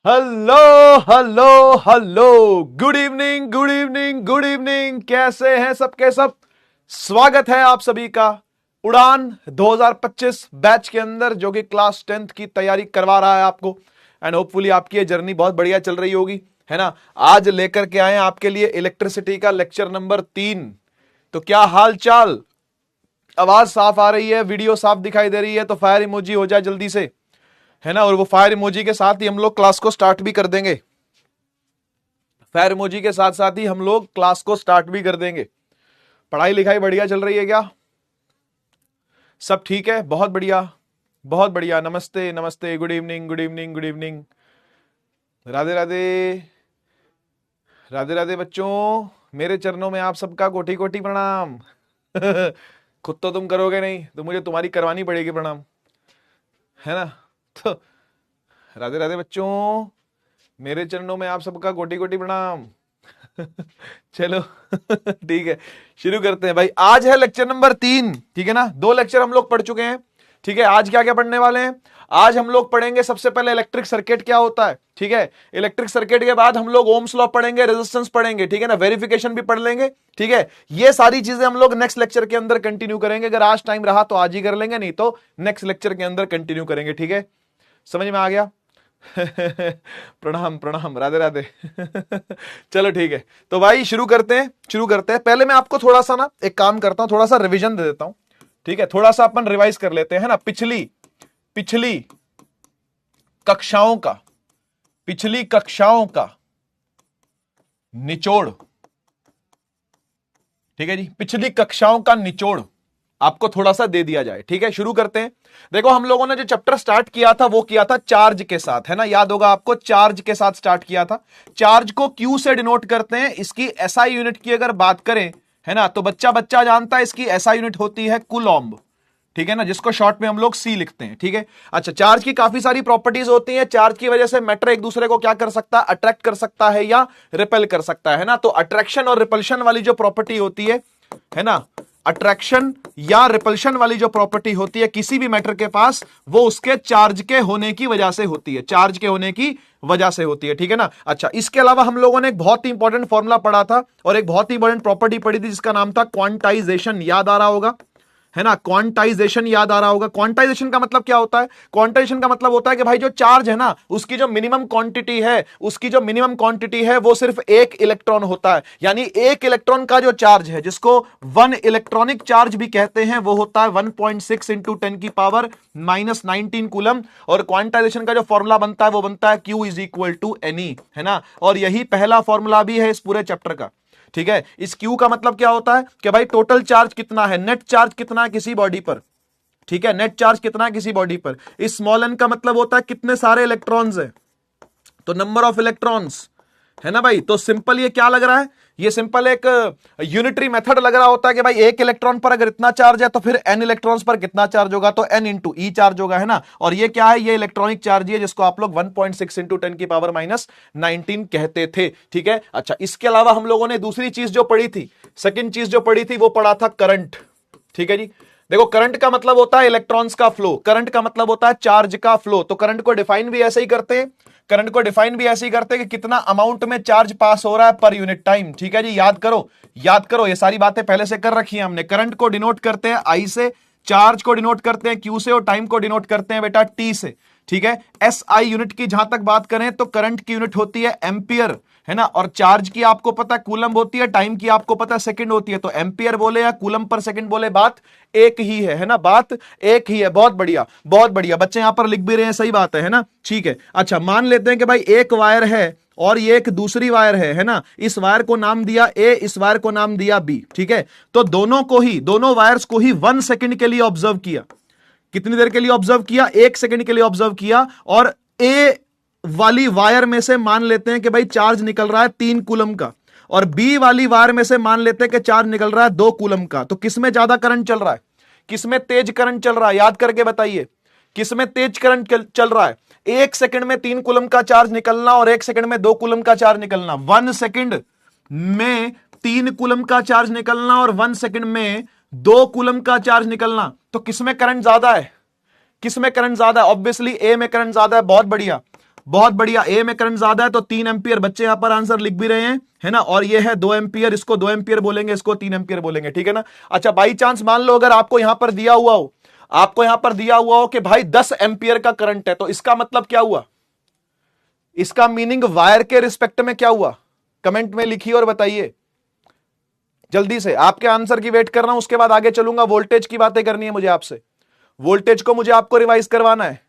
Hello hello hello. Good evening good evening good evening. कैसे हैं सबके सब? स्वागत है आप सभी का उड़ान 2025 बैच के अंदर, जो कि क्लास 10th की तैयारी करवा रहा है आपको। एंड होपफुली आपकी ये जर्नी बहुत बढ़िया चल रही होगी, है ना। आज लेकर के आए हैं आपके लिए इलेक्ट्रिसिटी का लेक्चर नंबर 3। तो क्या हाल चाल? आवाज साफ आ रही है, वीडियो साफ दिखाई दे रही है? तो फायर इमोजी हो जाए जल्दी से, है ना। और वो फायर इमोजी के साथ ही हम लोग क्लास को स्टार्ट भी कर देंगे। फायर इमोजी के साथ साथ ही हम लोग क्लास को स्टार्ट भी कर देंगे। पढ़ाई लिखाई बढ़िया चल रही है क्या? सब ठीक है? बहुत बढ़िया बहुत बढ़िया। नमस्ते नमस्ते, good evening good evening good evening. Radhe Radhe Radhe Radhe बच्चों, मेरे चरणों में आप सबका कोटि कोटि प्रणाम। खुद तो तुम करोगे नहीं तो मुझे तुम्हारी करवानी पड़ेगी प्रणाम, है ना। तो राधे राधे बच्चों, मेरे चरणों में आप सबका कोटि कोटि प्रणाम। चलो ठीक है, शुरू करते हैं भाई। आज है लेक्चर नंबर 3, ठीक है ना। 2 लेक्चर हम लोग पढ़ चुके हैं, ठीक है। आज क्या क्या पढ़ने वाले हैं? आज हम लोग पढ़ेंगे सबसे पहले इलेक्ट्रिक सर्किट क्या होता है, ठीक है। इलेक्ट्रिक सर्किट के बाद हम लोग ओम्स लॉ पढ़ेंगे, रेजिस्टेंस पढ़ेंगे, ठीक है ना। वेरिफिकेशन भी पढ़ लेंगे, ठीक है। ये सारी चीजें हम लोग नेक्स्ट लेक्चर के अंदर कंटिन्यू करेंगे। अगर आज टाइम रहा तो आज ही कर लेंगे, नहीं तो नेक्स्ट लेक्चर के अंदर कंटिन्यू करेंगे, ठीक है। समझ में आ गया? प्रणाम प्रणाम, राधे राधे। चलो ठीक है, तो भाई शुरू करते हैं। पहले मैं आपको थोड़ा सा ना एक काम करता हूं, थोड़ा सा रिवीजन दे देता हूं, ठीक है। थोड़ा सा अपन रिवाइज कर लेते हैं ना पिछली कक्षाओं का निचोड़, ठीक है जी। पिछली कक्षाओं का निचोड़ आपको थोड़ा सा दे दिया जाए, ठीक है। शुरू करते हैं। देखो, हम लोगों ने जो चैप्टर स्टार्ट किया था वो किया था चार्ज के साथ, है ना। याद होगा आपको, चार्ज के साथ स्टार्ट किया था। चार्ज को क्यू से डिनोट करते हैं। इसकी एसआई यूनिट की अगर बात करें, है ना, तो बच्चा जानता है इसकी एसआई यूनिट होती है कूलॉम्ब, ठीक है ना, जिसको शॉर्ट में हम लोग सी लिखते हैं, ठीक है। अच्छा, चार्ज की काफी सारी प्रॉपर्टीज होती हैं। चार्ज की वजह से मैटर एक दूसरे को क्या कर सकता है? अट्रैक्ट कर सकता है या रिपेल कर सकता है ना। तो अट्रैक्शन और रिपल्शन वाली जो प्रॉपर्टी होती है ना, अट्रैक्शन या रिपल्शन वाली जो प्रॉपर्टी होती है किसी भी मैटर के पास, वो उसके चार्ज के होने की वजह से होती है, चार्ज के होने की वजह से होती है, ठीक है ना। अच्छा, इसके अलावा हम लोगों ने एक बहुत ही इंपॉर्टेंट फॉर्मूला पढ़ा था और एक बहुत ही इंपॉर्टेंट प्रॉपर्टी पढ़ी थी जिसका नाम था क्वांटाइजेशन। याद आ रहा होगा, है ना। क्वांटाइजेशन याद आ रहा होगा। क्वांटाइजेशन का मतलब क्या होता है? क्वांटाइजेशन का मतलब होता है कि भाई जो चार्ज है ना, उसकी जो मिनिमम क्वांटिटी है वो सिर्फ 1 इलेक्ट्रॉन होता है। यानी 1 इलेक्ट्रॉन का जो चार्ज है, जिसको 1 इलेक्ट्रॉनिक चार्ज भी कहते हैं, वो होता है 1.6 इंटू 10 की पावर -19 कूलम। और क्वांटाइजेशन का जो फॉर्मूला बनता है वो बनता है Q is equal to NE, है ना। और यही पहला फॉर्मूला भी है इस पूरे चैप्टर का, ठीक है। इस Q का मतलब क्या होता है कि भाई टोटल चार्ज कितना है, नेट चार्ज कितना है किसी बॉडी पर, ठीक है। नेट चार्ज कितना है किसी बॉडी पर। इस स्मॉल n का मतलब होता है कितने सारे इलेक्ट्रॉन्स है, तो नंबर ऑफ इलेक्ट्रॉन्स, है ना भाई। तो सिंपल ये क्या लग रहा है? ये सिंपल एक यूनिटरी मेथड लग रहा होता है कि भाई 1 इलेक्ट्रॉन पर अगर इतना चार्ज है तो फिर n इलेक्ट्रॉन्स पर कितना चार्ज होगा, तो n इंटू ई चार्ज होगा, है ना। और ये क्या है? ये इलेक्ट्रॉनिक चार्ज है जिसको आप लोग 1.6 इंटू 10 की पावर -19 कहते थे, ठीक है। अच्छा, इसके अलावा हम लोगों ने दूसरी चीज जो पढ़ी थी, सेकेंड चीज जो पढ़ी थी, वो पढ़ा था करंट, ठीक है जी। देखो, करंट का मतलब होता है इलेक्ट्रॉन्स का फ्लो, करंट का मतलब होता है चार्ज का फ्लो। तो करंट को डिफाइन भी ऐसे ही करते हैं, कि कितना अमाउंट में चार्ज पास हो रहा है पर यूनिट टाइम, ठीक है जी। याद करो, ये सारी बातें पहले से कर रखी है हमने। करंट को डिनोट करते हैं I से, चार्ज को डिनोट करते हैं Q से, और टाइम को डिनोट करते हैं बेटा T से, ठीक है। SI यूनिट की जहां तक बात करें तो करंट की यूनिट होती है एम्पियर, है ना। और चार्ज की आपको पता है कूलम होती है, टाइम की आपको पता है सेकंड होती है। तो एम्पियर बोले या कूलम पर सेकंड बोले, बात एक ही है ना, बात एक ही है। बहुत बढ़िया बच्चे यहां पर लिख भी रहे हैं, सही बात है ना, ठीक है। अच्छा, मान लेते हैं कि भाई एक वायर है और ये एक दूसरी वायर है ना। इस वायर को नाम दिया A, इस वायर को नाम दिया B, ठीक है। तो दोनों वायर्स को ही 1 सेकंड के लिए ऑब्जर्व किया। कितनी देर के लिए ऑब्जर्व किया? 1 सेकंड के लिए ऑब्जर्व किया। और A वाली वायर में से मान लेते हैं कि भाई चार्ज निकल रहा है 3 कूलम का, और बी वाली वायर में से मान लेते हैं कि चार्ज निकल रहा है 2 कूलम का। तो किसमें ज्यादा करंट चल रहा है, किसमें तेज करंट चल रहा है? याद करके बताइए, किसमें तेज करंट चल रहा है? 1 सेकंड में 3 कूलम का चार्ज निकलना और 1 सेकंड में 2 कूलम का चार्ज निकलना। 1 सेकंड में 3 कूलम का चार्ज निकलना और 1 सेकंड में 2 कूलम का चार्ज निकलना। तो किसमें करंट ज्यादा है? ऑब्वियसली ए में करंट ज्यादा है। बहुत बढ़िया। बहुत बढ़िया। ए में करंट ज्यादा है तो 3 एम्पियर, बच्चे यहां पर आंसर लिख भी रहे हैं, है ना। और ये है 2 एम्पियर, इसको 2 एम्पियर बोलेंगे, इसको 3 एम्पियर बोलेंगे, ठीक है ना। अच्छा, बाई चांस मान लो अगर आपको यहां पर दिया हुआ हो, आपको यहां पर दिया हुआ हो कि भाई 10 एम्पियर का करंट है, तो इसका मतलब क्या हुआ, इसका मीनिंग वायर के रिस्पेक्ट में क्या हुआ, कमेंट में लिखिए और बताइए जल्दी से। आपके आंसर की वेट कर रहा हूं, उसके बाद आगे चलूंगा। वोल्टेज की बातें करनी है मुझे आपसे, वोल्टेज को मुझे आपको रिवाइज करवाना है।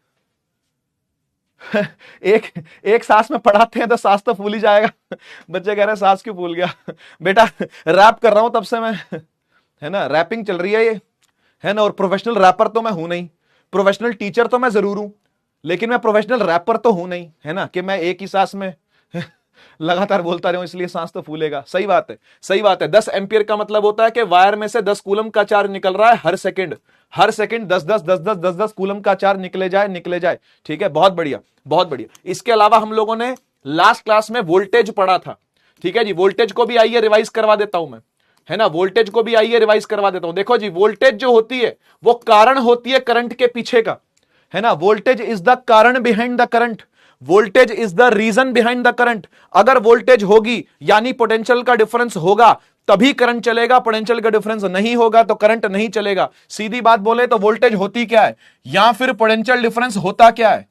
एक सांस में पढ़ाते हैं तो सांस तो फूल ही जाएगा। बच्चे कह रहे हैं सांस क्यों फूल गया। बेटा रैप कर रहा हूं तब से मैं, है ना, रैपिंग चल रही है ये, है ना। और प्रोफेशनल रैपर तो मैं हूं नहीं, प्रोफेशनल टीचर तो मैं जरूर हूं, लेकिन मैं प्रोफेशनल रैपर तो हूं नहीं, है ना, कि मैं एक ही सांस में लगातार बोलता रहूं इसलिए सांस तो फूलेगा। सही बात है, सही बात है। 10 एम्पियर का मतलब होता है कि वायर में से 10 कूलम का चार्ज निकल रहा है हर सेकंड, हर सेकंड 10-10 कूलम का चार्ज निकले जाए, निकले जाए, ठीक है। बहुत बढ़िया, बहुत बढ़िया। इसके अलावा हम लोगों ने लास्ट क्लास में वोल्टेज पढ़ा था, ठीक है जी। वोल्टेज को भी आइए रिवाइज करवा देता हूं मैं, है ना, वोल्टेज को भी आइए रिवाइज करवा देता हूं। देखो जी, वोल्टेज जो होती है वो कारण होती है करंट के पीछे का, है ना। वोल्टेज इज द कारण behind the current, voltage is the reason behind the current. अगर वोल्टेज होगी यानी पोटेंशियल का डिफरेंस होगा तभी करंट चलेगा, पोटेंशियल का डिफरेंस नहीं होगा तो करंट नहीं चलेगा। सीधी बात बोले तो वोल्टेज होती क्या है या फिर पोटेंशियल डिफरेंस होता क्या है।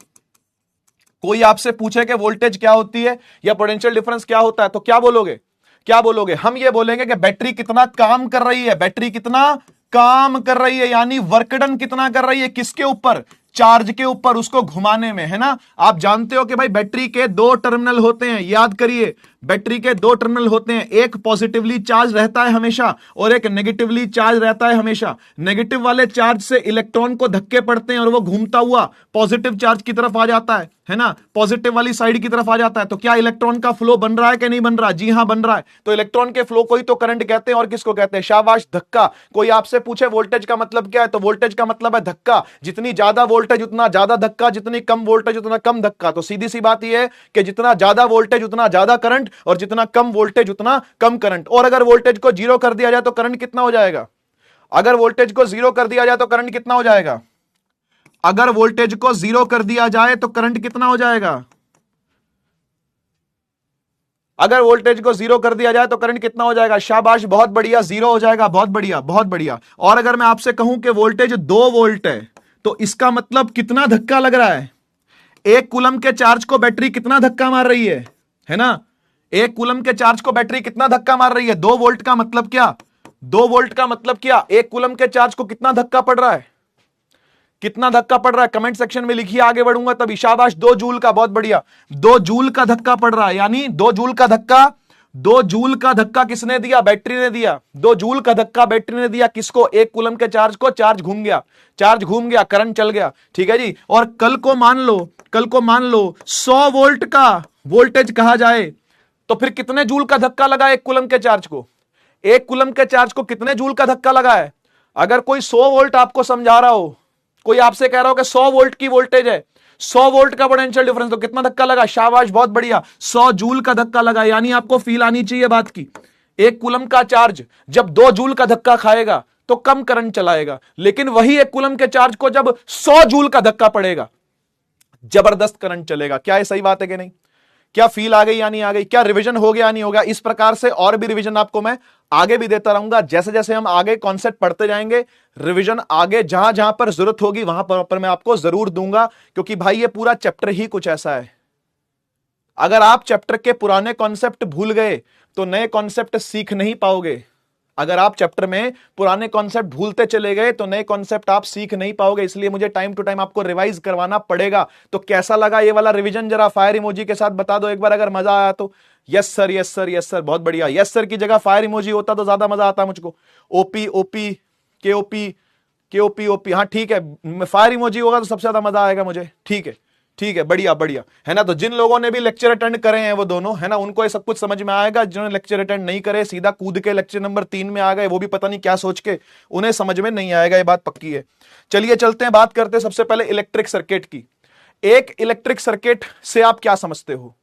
कोई आपसे पूछे कि वोल्टेज क्या होती है या पोटेंशियल डिफरेंस क्या होता है तो क्या बोलोगे, क्या बोलोगे। हम ये बोलेंगे कि बैटरी कितना काम कर रही है, बैटरी कितना काम कर रही है, यानी वर्कडन कितना कर रही है, किसके ऊपर, चार्ज के ऊपर, उसको घुमाने में, है ना। आप जानते हो कि भाई बैटरी के 2 टर्मिनल होते हैं, याद करिए, बैटरी के 2 टर्मिनल होते हैं, एक पॉजिटिवली चार्ज रहता है हमेशा और एक नेगेटिवली चार्ज रहता है हमेशा। नेगेटिव वाले चार्ज से इलेक्ट्रॉन को धक्के पड़ते हैं और वो घूमता हुआ पॉजिटिव चार्ज की तरफ आ जाता है ना, पॉजिटिव वाली साइड की तरफ आ जाता है। तो क्या इलेक्ट्रॉन का फ्लो बन रहा है कि नहीं बन रहा, जी हां बन रहा है। तो इलेक्ट्रॉन के फ्लो को ही तो करंट कहते हैं, और किसको कहते हैं, शाबाश, धक्का। कोई आपसे पूछे वोल्टेज का मतलब क्या है तो वोल्टेज का मतलब है धक्का। जितनी ज्यादा वोल्टेज उतना ज्यादा धक्का, जितनी कम वोल्टेज उतना कम धक्का। तो सीधी सी बात यह है कि जितना ज्यादा वोल्टेज उतना ज्यादा करंट, और जितना कम वोल्टेज उतना कम करंट। और अगर वोल्टेज को 0 कर दिया जाए तो करंट कितना हो जाएगा, अगर वोल्टेज को 0 कर दिया जाए तो करंट कितना हो जाएगा, अगर वोल्टेज को 0 कर दिया जाए तो करंट कितना हो जाएगा, अगर वोल्टेज को 0 कर दिया जाए तो करंट कितना हो जाएगा, शाबाश, बहुत बढ़िया, 0 हो जाएगा, बहुत बढ़िया, बहुत बढ़िया। और अगर मैं आपसे कहूं कि वोल्टेज 2 वोल्ट है तो इसका मतलब कितना धक्का लग रहा है, 1 कूलम के चार्ज को बैटरी कितना धक्का मार रही है ना, 1 कूलम के चार्ज को बैटरी कितना धक्का मार रही है। 2 वोल्ट का मतलब क्या, 2 वोल्ट का मतलब क्या, 1 कूलम के चार्ज को कितना धक्का पड़ रहा है, कितना धक्का पड़ रहा है, कमेंट सेक्शन में लिखिए, आगे बढ़ूंगा तभी। शाबाश, 2 जूल का, बहुत बढ़िया, 2 जूल का धक्का पड़ रहा है, यानी 2 जूल का धक्का, 2 जूल का धक्का किसने दिया, बैटरी ने दिया। 2 जूल का धक्का बैटरी ने दिया, किसको, 1 कूलम के चार्ज को। चार्ज घूम गया, चार्ज घूम गया, करंट चल गया, ठीक है जी। और कल को मान लो, कल को मान लो 100 वोल्ट का वोल्टेज कहा जाए तो फिर कितने जूल का धक्का लगा 1 कूलम के चार्ज को, 1 कूलम के चार्ज को कितने जूल का धक्का लगा है। अगर कोई 100 वोल्ट आपको समझा रहा हो, कोई आपसे कह रहा हो कि 100 वोल्ट की वोल्टेज है, 100 वोल्ट का पोटेंशियल डिफरेंस, तो कितना धक्का लगा, शाबाश, बहुत बढ़िया, 100 जूल का धक्का लगा। यानी आपको फील आनी चाहिए बात की, 1 कूलम का चार्ज जब 2 जूल का धक्का खाएगा तो कम करंट चलाएगा, लेकिन वही 1 कूलम के चार्ज को जब 100 जूल का धक्का पड़ेगा जबरदस्त करंट चलेगा। क्या ये सही बात है कि नहीं, क्या फील आ गई या नहीं आ गई, क्या रिवीजन हो गया नहीं होगा। इस प्रकार से और भी रिवीजन आपको मैं आगे भी देता रहूंगा, जैसे जैसे हम आगे कॉन्सेप्ट पढ़ते जाएंगे, रिवीजन आगे जहां जहां पर जरूरत होगी वहां पर मैं आपको जरूर दूंगा, क्योंकि भाई ये पूरा चैप्टर ही कुछ ऐसा है। अगर आप चैप्टर के पुराने कॉन्सेप्ट भूल गए तो नए कॉन्सेप्ट सीख नहीं पाओगे। अगर आप चैप्टर में पुराने कॉन्सेप्ट भूलते चले गए तो नए कॉन्सेप्ट आप सीख नहीं पाओगे, इसलिए मुझे टाइम टू टाइम आपको रिवाइज करवाना पड़ेगा। तो कैसा लगा ये वाला रिवीजन, जरा फायर इमोजी के साथ बता दो एक बार, अगर मजा आया तो। Yes sir, yes sir, yes sir, बहुत बढ़िया। यस सर की जगह फायर इमोजी होता तो ज्यादा मजा आता मुझको। ओपी ओपी के ओपी के ओपी ओपी, हाँ ठीक है, फायर इमोजी होगा तो सबसे ज्यादा मजा आएगा मुझे। ठीक है, ठीक है, बढ़िया बढ़िया, है ना। तो जिन लोगों ने भी लेक्चर अटेंड करे हैं वो दोनों, है ना, उनको ये सब कुछ समझ में आएगा। जिन्होंने लेक्चर अटेंड नहीं करे, सीधा कूद के लेक्चर नंबर 3 में आ गए, वो भी पता नहीं क्या सोच के, उन्हें समझ में नहीं आएगा, ये बात पक्की है। चलिए चलते हैं, बात करते हैं सबसे पहले इलेक्ट्रिक सर्किट की। एक इलेक्ट्रिक सर्किट से आप क्या समझते हो,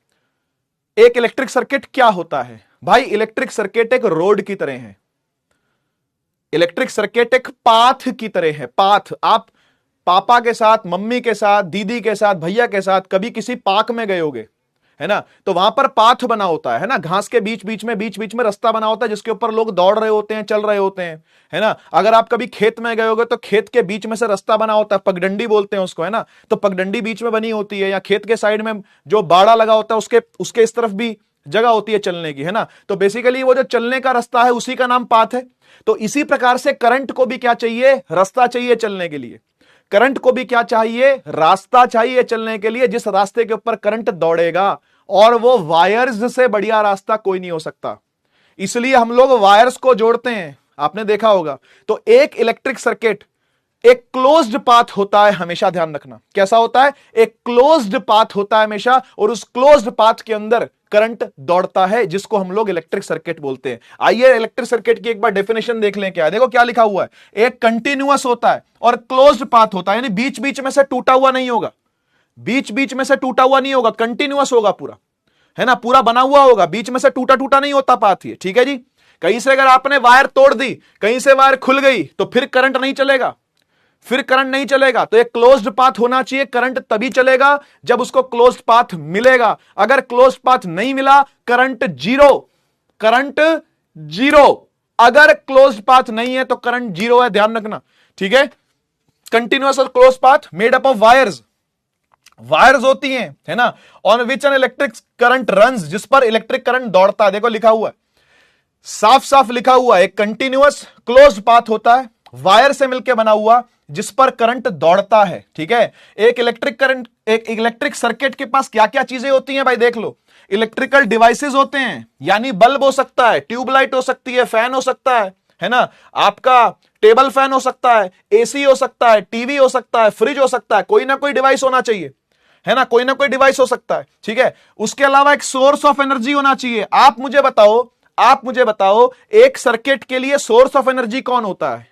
एक इलेक्ट्रिक सर्किट क्या होता है। भाई इलेक्ट्रिक सर्किट एक रोड की तरह है, इलेक्ट्रिक सर्किट एक पाथ की तरह है। पाथ, आप पापा के साथ, मम्मी के साथ, दीदी के साथ, भैया के साथ कभी किसी पार्क में गए होगे, है ना, तो वहां पर पाथ बना होता है ना, घास के बीच बीच में रास्ता बना होता है जिसके ऊपर लोग दौड़ रहे होते हैं, चल रहे होते हैं, है ना। अगर आप कभी खेत में गए होगे तो खेत के बीच में से रास्ता बना होता है, पगडंडी बोलते हैं उसको, है ना, तो पगडंडी बीच में बनी होती है, या खेत के साइड में जो बाड़ा लगा होता है उसके इस तरफ भी जगह होती है चलने की, है ना। तो बेसिकली वो जो चलने का रास्ता है उसी का नाम पाथ है। तो इसी प्रकार से करंट को भी क्या चाहिए, रास्ता चाहिए चलने के लिए। करंट को भी क्या चाहिए, रास्ता चाहिए चलने के लिए, जिस रास्ते के ऊपर करंट दौड़ेगा, और वो वायर्स से बढ़िया रास्ता कोई नहीं हो सकता। इसलिए हम लोग वायर्स को जोड़ते हैं, आपने देखा होगा। तो एक इलेक्ट्रिक सर्किट एक क्लोज्ड पाथ होता है, हमेशा ध्यान रखना। कैसा होता है, एक क्लोज्ड पाथ होता है हमेशा, और उस क्लोज्ड पाथ के अंदर करंट दौड़ता है, जिसको हम लोग इलेक्ट्रिक सर्किट बोलते हैं। आइए इलेक्ट्रिक सर्किट की एक बार डेफिनेशन देख लें। क्या देखो क्या लिखा हुआ है, एक कंटिन्यूअस होता है और क्लोज्ड पाथ होता है, यानी बीच बीच में से टूटा हुआ नहीं होगा, बीच बीच में से टूटा हुआ नहीं होगा, कंटिन्यूअस होगा पूरा, है ना, पूरा बना हुआ होगा, बीच में से टूटा टूटा नहीं होता पाथ ये, ठीक है जी। कहीं से अगर आपने वायर तोड़ दी, कहीं से वायर खुल गई, तो फिर करंट नहीं चलेगा, फिर करंट नहीं चलेगा। तो एक क्लोज्ड पाथ होना चाहिए, करंट तभी चलेगा जब उसको क्लोज्ड पाथ मिलेगा। अगर क्लोज्ड पाथ नहीं मिला, करंट जीरो, करंट जीरो। अगर क्लोज्ड पाथ नहीं है तो करंट जीरो है, ध्यान रखना, ठीक है। कंटिन्यूअस और closed path made up of wires, wires होती हैं, है ना, on which an electric current runs, जिस पर इलेक्ट्रिक करंट दौड़ता है। देखो लिखा हुआ है, साफ साफ लिखा हुआ है, एक कंटिन्यूअस क्लोज्ड पाथ होता है, वायर से मिलकर बना हुआ, जिस पर करंट दौड़ता है, ठीक है। एक इलेक्ट्रिक करंट, एक इलेक्ट्रिक सर्किट के पास क्या क्या चीजें होती हैं भाई, देख लो। इलेक्ट्रिकल डिवाइसेस होते हैं, यानी बल्ब हो सकता है, ट्यूबलाइट हो सकती है, फैन हो सकता है ना, आपका टेबल फैन हो सकता है, एसी हो सकता है, टीवी हो सकता है, फ्रिज हो सकता है, कोई ना कोई डिवाइस होना चाहिए, है ना, कोई ना कोई डिवाइस हो सकता है, ठीक है। उसके अलावा एक सोर्स ऑफ एनर्जी होना चाहिए। आप मुझे बताओ एक सर्किट के लिए सोर्स ऑफ एनर्जी कौन होता है?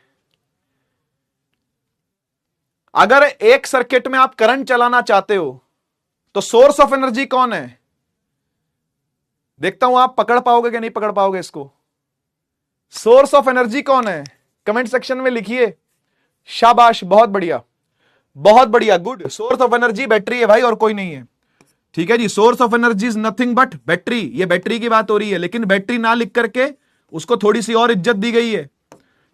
अगर एक सर्किट में आप करंट चलाना चाहते हो तो सोर्स ऑफ एनर्जी कौन है? देखता हूं आप पकड़ पाओगे कि नहीं पकड़ पाओगे इसको। सोर्स ऑफ एनर्जी कौन है? कमेंट सेक्शन में लिखिए। शाबाश, बहुत बढ़िया, बहुत बढ़िया, good. Source of energy battery है भाई, और कोई नहीं है, ठीक है जी। Source of energy is nothing but battery. ये बैटरी की बात हो रही है, लेकिन बैटरी ना लिख करके उसको थोड़ी सी और इज्जत दी गई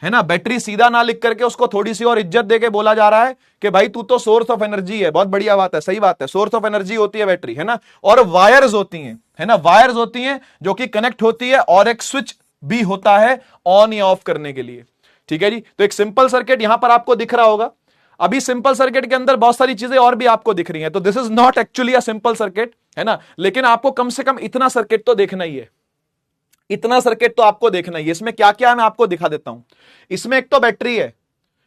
है ना। बैटरी सीधा ना लिख करके उसको थोड़ी सी और इज्जत देके बोला जा रहा है कि भाई तू तो सोर्स ऑफ एनर्जी है। बहुत बढ़िया बात है, सही बात है, सोर्स ऑफ एनर्जी होती है बैटरी, है ना। और वायर्स होती हैं, है ना, वायर्स होती हैं जो कि कनेक्ट होती है, और एक स्विच भी होता है ऑन या ऑफ करने के लिए, ठीक है जी। तो एक सिंपल सर्किट यहां पर आपको दिख रहा होगा। अभी सिंपल सर्किट के अंदर बहुत सारी चीजें और भी आपको दिख रही हैं, तो this is not actually a simple circuit, है ना। लेकिन आपको कम से कम इतना सर्किट तो देखना ही है, इतना सर्किट तो आपको देखना ही है। इसमें क्या क्या है मैं आपको दिखा देता हूं। इसमें एक तो बैटरी है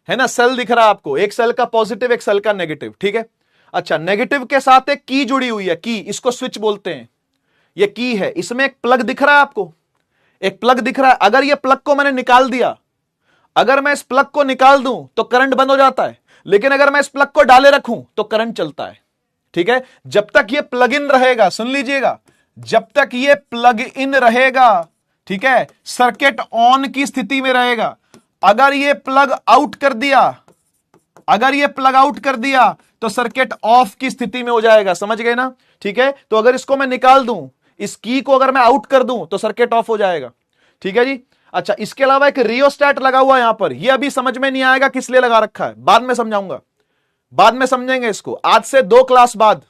ना, सेल दिख रहा है आपको, एक सेल का पॉजिटिव एक सेल का नेगेटिव, ठीक है। अच्छा, नेगेटिव के साथ एक की जुड़ी हुई है, की, इसको स्विच बोलते हैं, ये की है। इसमें एक प्लग दिख रहा है आपको, एक प्लग दिख रहा है। अगर ये प्लग को मैंने निकाल दिया, अगर मैं इस प्लग को निकाल दूं तो करंट बंद हो जाता है, लेकिन अगर मैं इस प्लग को डाले रखूं तो करंट चलता है, ठीक है। जब तक ये प्लग इन रहेगा, सुन लीजिएगा, जब तक ये प्लग इन रहेगा, ठीक है, सर्किट ऑन की स्थिति में रहेगा। अगर ये प्लग आउट कर दिया, अगर ये प्लग आउट कर दिया तो सर्किट ऑफ की स्थिति में हो जाएगा, समझ गए ना, ठीक है। तो अगर इसको मैं निकाल दूं, इस की को अगर मैं आउट कर दूं तो सर्किट ऑफ हो जाएगा, ठीक है जी। अच्छा, इसके अलावा एक रियोस्टेट लगा हुआ है यहां पर, ये अभी समझ में नहीं आएगा किस लिए लगा रखा है, बाद में समझाऊंगा, बाद में समझेंगे इसको। आज से 2 क्लास बाद,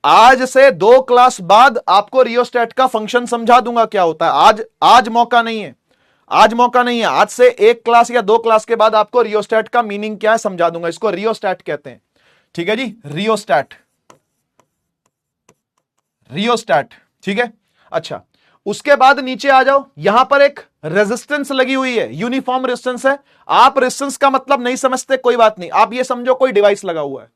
आज से 2 क्लास बाद आपको रियोस्टेट का फंक्शन समझा दूंगा क्या होता है। आज मौका नहीं है, आज मौका नहीं है। आज से 1 क्लास या 2 क्लास के बाद आपको रियोस्टेट का मीनिंग क्या है समझा दूंगा। इसको रियोस्टेट कहते हैं, ठीक है जी, रियोस्टेट, रियोस्टेट, ठीक है। अच्छा, उसके बाद नीचे आ जाओ, यहां पर एक रेजिस्टेंस लगी हुई है, यूनिफॉर्म रेजिस्टेंस है। आप रेजिस्टेंस का मतलब नहीं समझते, कोई बात नहीं, आप ये समझो कोई डिवाइस लगा हुआ है,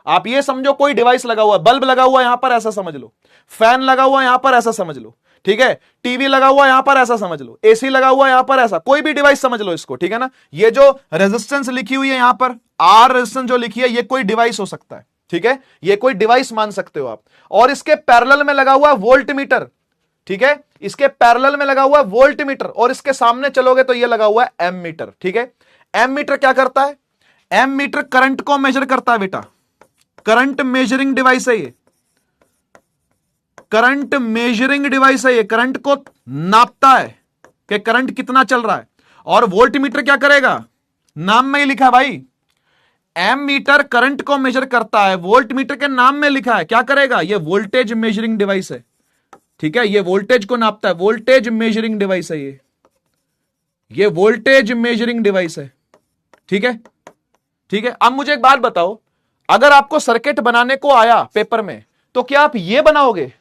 आप ये समझो कोई डिवाइस लगा हुआ है, बल्ब लगा हुआ है यहां पर, ऐसा समझ लो, फैन लगा हुआ है यहां पर, ऐसा समझ लो, ठीक है, टीवी लगा हुआ है यहां पर, ऐसा समझ लो, एसी लगा हुआ है यहां पर, ऐसा कोई भी डिवाइस समझ लो इसको, ठीक है ना। ये जो रेजिस्टेंस लिखी हुई है यहां पर, आर रेजिस्टेंस जो लिखी है, ये कोई डिवाइस हो सकता है, ठीक है, ये कोई डिवाइस मान सकते हो आप। और इसके पैरेलल में लगा हुआ है वोल्ट मीटर, ठीक है, इसके पैरेलल में लगा हुआ है वोल्ट मीटर, और इसके सामने चलोगे तो ये लगा हुआ है एम मीटर, ठीक है। एम मीटर क्या करता है? एमीटर करंट को मेजर करता है बेटा, करंट मेजरिंग डिवाइस है ये, करंट मेजरिंग डिवाइस है ये, करंट को नापता है कि करंट कितना चल रहा है। और वोल्ट मीटर क्या करेगा, नाम में ही लिखा है भाई, एम मीटर करंट को मेजर करता है, वोल्ट मीटर के नाम में लिखा है, क्या करेगा, ये वोल्टेज मेजरिंग डिवाइस है, ठीक है, ये वोल्टेज को नापता है, वोल्टेज मेजरिंग डिवाइस है ये वोल्टेज मेजरिंग डिवाइस है, ठीक है, ठीक है। अब मुझे एक बात बताओ, अगर आपको सर्किट बनाने को आया पेपर में, तो क्या आप ये बनाओगे,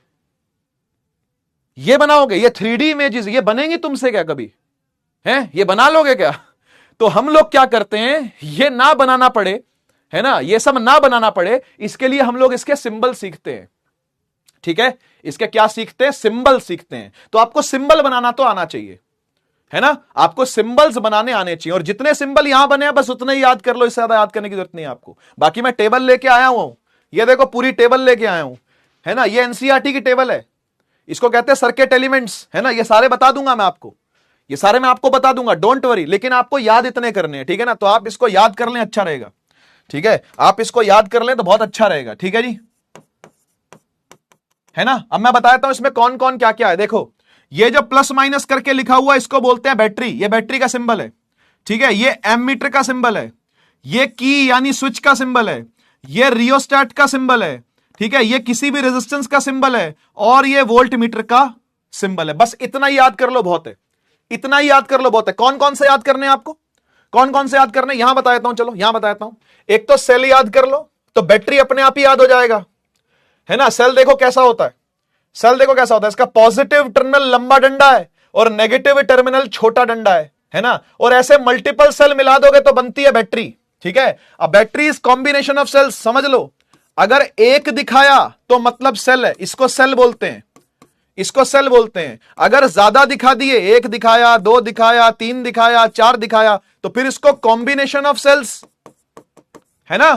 ये बनाओगे, ये 3D इमेजेस ये बनेंगी तुमसे क्या कभी, हैं, ये बना लोगे क्या? तो हम लोग क्या करते हैं, ये ना बनाना पड़े, है ना, ये सब ना बनाना पड़े, इसके लिए हम लोग इसके सिंबल सीखते हैं, ठीक है, इसके क्या सीखते हैं, सिंबल सीखते हैं। तो आपको सिंबल बनाना तो आना चाहिए, है ना, आपको सिंबल्स बनाने आने चाहिए, और जितने सिंबल यहां बने हैं बस उतने ही याद कर लो, इससे ज्यादा याद करने की जरूरत नहीं है आपको। बाकी मैं टेबल लेके आया हूं, ये देखो पूरी टेबल लेके आया हूं, है ना, ये एनसीईआरटी की टेबल है, इसको कहते हैं सर्किट एलिमेंट्स, है ना, ये सारे बता दूंगा मैं आपको, ये सारे मैं आपको बता दूंगा, डोंट वरी, लेकिन आपको याद इतने करने हैं, ठीक है ना, तो आप इसको याद कर लें, अच्छा रहेगा, ठीक है, आप इसको याद कर लें तो बहुत अच्छा रहेगा, ठीक है जी, है ना। अब मैं बताता हूं इसमें कौन कौन क्या क्या है। देखो ये जो प्लस माइनस करके लिखा हुआ इसको बोलते हैं बैटरी, ये बैटरी का सिंबल है, ठीक है, ये एमीटर का सिंबल है, ये की यानी स्विच का सिंबल है, ये रियोस्टेट का सिंबल है, ठीक है, ये किसी भी रेजिस्टेंस का सिंबल है, और ये वोल्ट मीटर का सिंबल है। बस इतना ही याद कर लो बहुत है, इतना ही याद कर लो बहुत है। कौन कौन से याद करने हैं आपको, कौन कौन से याद करने, यहां बताता हूं, चलो यहां बताता हूं। एक तो सेल याद कर लो, तो बैटरी अपने आप ही याद हो जाएगा, है ना। सेल देखो कैसा होता है, सेल देखो कैसा होता है, इसका पॉजिटिव टर्मिनल लंबा डंडा है और नेगेटिव टर्मिनल छोटा डंडा है ना, और ऐसे मल्टीपल सेल मिला दोगे तो बनती है बैटरी, ठीक है। अब battery is combination of cells, समझ लो, अगर एक दिखाया तो मतलब सेल है, इसको सेल बोलते हैं, इसको सेल बोलते हैं। अगर ज्यादा दिखा दिए, एक दिखाया, दो दिखाया, तीन दिखाया, चार दिखाया, तो फिर इसको कॉम्बिनेशन ऑफ सेल्स, है ना,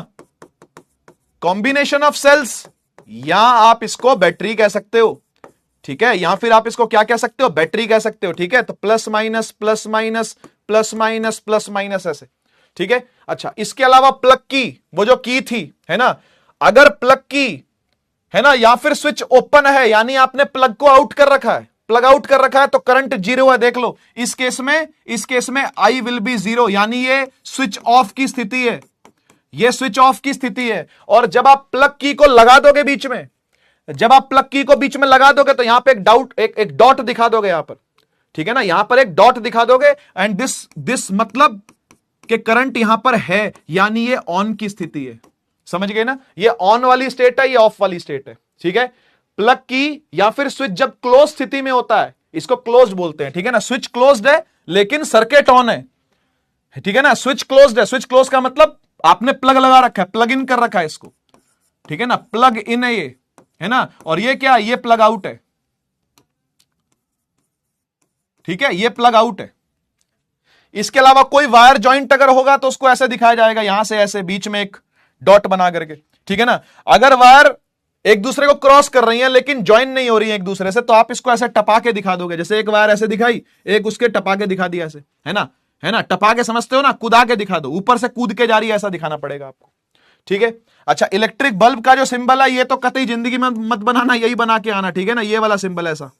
कॉम्बिनेशन ऑफ सेल्स, या आप इसको बैटरी कह सकते हो, ठीक है, या फिर आप इसको क्या कह सकते हो, बैटरी कह सकते हो, ठीक है। तो plus minus plus minus plus minus plus minus ऐसे, ठीक है। अच्छा, इसके अलावा प्लग की, वो जो की थी, है ना, अगर प्लग की, है ना, या फिर स्विच ओपन है, यानी आपने प्लग को आउट कर रखा है, प्लग आउट कर रखा है, तो करंट जीरो है, देख लो, इस केस में आई विल बी जीरो, यानी ये स्विच ऑफ की स्थिति है, ये स्विच ऑफ की स्थिति है। और जब आप प्लग की को लगा दोगे बीच में, जब आप प्लग की को बीच में लगा दोगे, तो यहां पे एक डॉट दिखा दोगे यहां पर, ठीक है ना, यहां पर एक डॉट दिखा दोगे, एंड दिस मतलब कि करंट यहां पर है, यानी ये ऑन की स्थिति है, समझ गए ना, ये ऑन वाली स्टेट है, ये ऑफ वाली स्टेट है, ठीक है। प्लग की या फिर स्विच जब क्लोज स्थिति में होता है, इसको क्लोज्ड बोलते हैं, ठीक है ना, स्विच क्लोज्ड है लेकिन सर्किट ऑन है, ठीक है ना, स्विच क्लोज्ड है, स्विच क्लोज का मतलब आपने प्लग लगा रखा है, प्लग इन कर रखा है इसको, ठीक है ना, प्लग इन है ये, है ना, और ये क्या, ये प्लग आउट है, ठीक है, ये प्लग आउट है। इसके अलावा कोई वायर जॉइंट अगर होगा तो उसको ऐसे दिखाया जाएगा, यहां से ऐसे बीच में एक डॉट बना करके, ठीक है ना। अगर वायर एक दूसरे को क्रॉस कर रही है लेकिन ज्वाइन नहीं हो रही है एक दूसरे से, तो आप इसको ऐसे टपा के दिखा दोगे, जैसे एक वायर ऐसे दिखाई, एक उसके टपा के दिखा दिया ऐसे, है ना, है ना, टपा के समझते हो ना, कूदा के दिखा दो, ऊपर से कूद के जा रही है, ऐसा दिखाना पड़ेगा आपको, ठीक है। अच्छा, इलेक्ट्रिक बल्ब का जो सिंबल है, ये तो कतई जिंदगी में मत बनाना, यही बना के आना, ठीक है ना, ये वाला सिंबल ऐसा,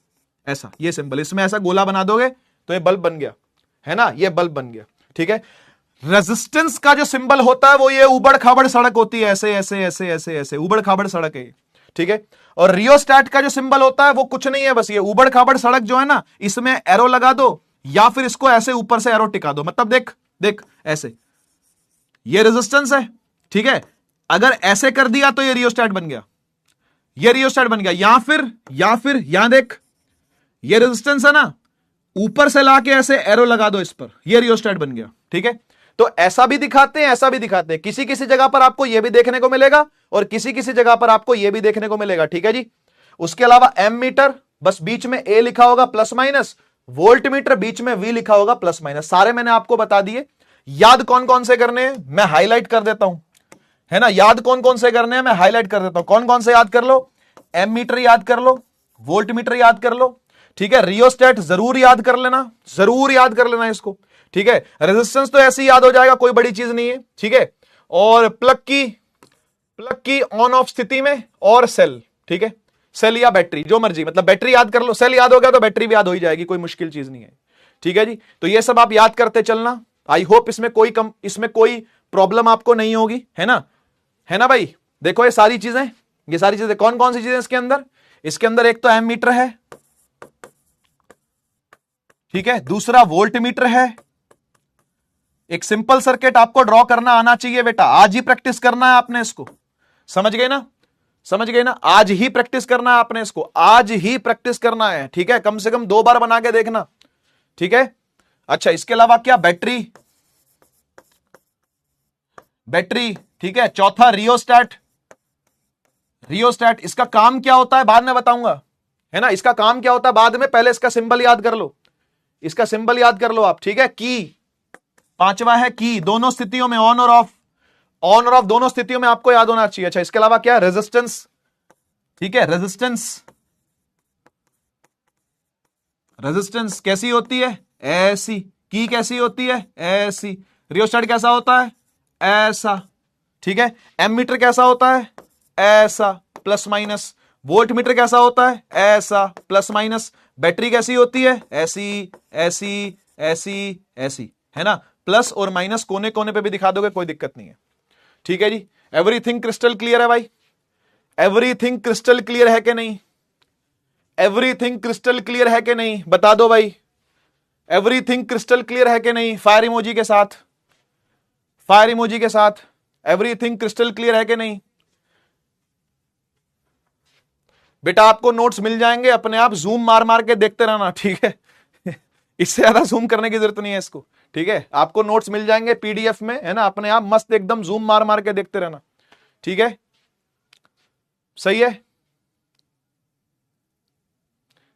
ऐसा ये सिंबल, इसमें ऐसा गोला बना दोगे तो ये बल्ब बन गया, है ना, ये बल्ब बन गया, ठीक है। रेजिस्टेंस का जो सिंबल होता है वो ये उबड़ खाबड़ सड़क होती है, ऐसे ऐसे ऐसे ऐसे ऐसे उबड़ खाबड़ सड़क है, ठीक है। और रियोस्टेट का जो सिंबल होता है वो कुछ नहीं है, बस ये उबड़ खाबड़ सड़क जो है ना, इसमें एरो लगा दो या फिर इसको ऐसे ऊपर से एरो टिका दो, मतलब देख देख ऐसे, ये रेजिस्टेंस है, ठीक है, अगर ऐसे कर दिया तो ये रियोस्टेट बन गया, ये रियोस्टेट बन गया, या फिर यहां देख, ये रेजिस्टेंस है ना, ऊपर से लाके ऐसे एरो लगा दो इस पर, ये रियोस्टेट बन गया, ठीक है। तो ऐसा भी दिखाते हैं, ऐसा भी दिखाते हैं, किसी किसी जगह पर आपको यह भी देखने को मिलेगा और किसी किसी जगह पर आपको यह भी देखने को मिलेगा, ठीक है जी। उसके अलावा एम मीटर, बस बीच में ए लिखा होगा प्लस माइनस, वोल्ट मीटर बीच में वी लिखा होगा प्लस माइनस, सारे मैंने आपको बता दिए। याद कौन कौन से करने हैं मैं हाईलाइट कर देता हूं, है ना, याद कौन कौन से करने हैं मैं हाईलाइट कर देता हूं। कौन कौन से याद कर लो, एम मीटर याद कर लो, वोल्ट मीटर याद कर लो, ठीक है। रियोस्टेट जरूर याद कर लेना, जरूर याद कर लेना इसको, ठीक है। रेजिस्टेंस तो ऐसे ही याद हो जाएगा, कोई बड़ी चीज नहीं है, ठीक है। और प्लग की ऑन ऑफ स्थिति में, और सेल, ठीक है, सेल या बैटरी, जो मर्जी, मतलब बैटरी याद कर लो, सेल याद हो गया तो बैटरी भी याद हो ही जाएगी, कोई मुश्किल चीज नहीं है, ठीक है जी। तो ये सब आप याद करते चलना। आई होप इसमें कोई प्रॉब्लम आपको नहीं होगी, है ना भाई। देखो ये सारी चीजें कौन कौन सी चीजें इसके अंदर एक तो एमीटर है, ठीक है, दूसरा वोल्ट मीटर है। एक सिंपल सर्किट आपको ड्रॉ करना आना चाहिए बेटा, आज ही प्रैक्टिस करना है आपने इसको, समझ गए ना, आज ही प्रैक्टिस करना है आपने इसको, आज ही प्रैक्टिस करना है, ठीक है, कम से कम 2 बार बना के देखना, ठीक है। अच्छा, इसके अलावा क्या, बैटरी, ठीक है। चौथा रियोस्टैट, इसका काम क्या होता है बाद में बताऊंगा, है ना, इसका काम क्या होता है बाद में, पहले इसका सिंबल याद कर लो, आप, ठीक है। की, पांचवा है की, दोनों स्थितियों में ऑन और ऑफ दोनों स्थितियों में आपको याद होना चाहिए। अच्छा, इसके अलावा क्या, रेजिस्टेंस, ठीक है, रेजिस्टेंस कैसी होती है, ऐसी, की कैसी होती है, ऐसी, रियोस्टैट कैसा होता है, ऐसा, ठीक है। एमीटर कैसा होता है, ऐसा, प्लस माइनस। वोल्ट मीटर कैसा होता है, ऐसा, प्लस माइनस। बैटरी कैसी होती है, ऐसी, ऐसी, ऐसी, ऐसी, है ना, प्लस और माइनस कोने कोने पे भी दिखा दोगे, कोई दिक्कत नहीं है, ठीक है जी। एवरीथिंग क्रिस्टल क्लियर है भाई, एवरीथिंग क्रिस्टल क्लियर है कि नहीं, एवरीथिंग क्रिस्टल क्लियर है कि नहीं, बता दो भाई, एवरीथिंग क्रिस्टल क्लियर है कि नहीं, फायर इमोजी के साथ, एवरीथिंग क्रिस्टल क्लियर है कि नहीं बेटा। आपको नोट्स मिल जाएंगे अपने आप, जूम मार मार के देखते रहना, ठीक है इससे ज्यादा जूम करने की जरूरत नहीं है इसको, ठीक है। आपको नोट्स मिल जाएंगे पीडीएफ में, है ना, अपने आप मस्त एकदम जूम मार मार के देखते रहना, ठीक है, सही है।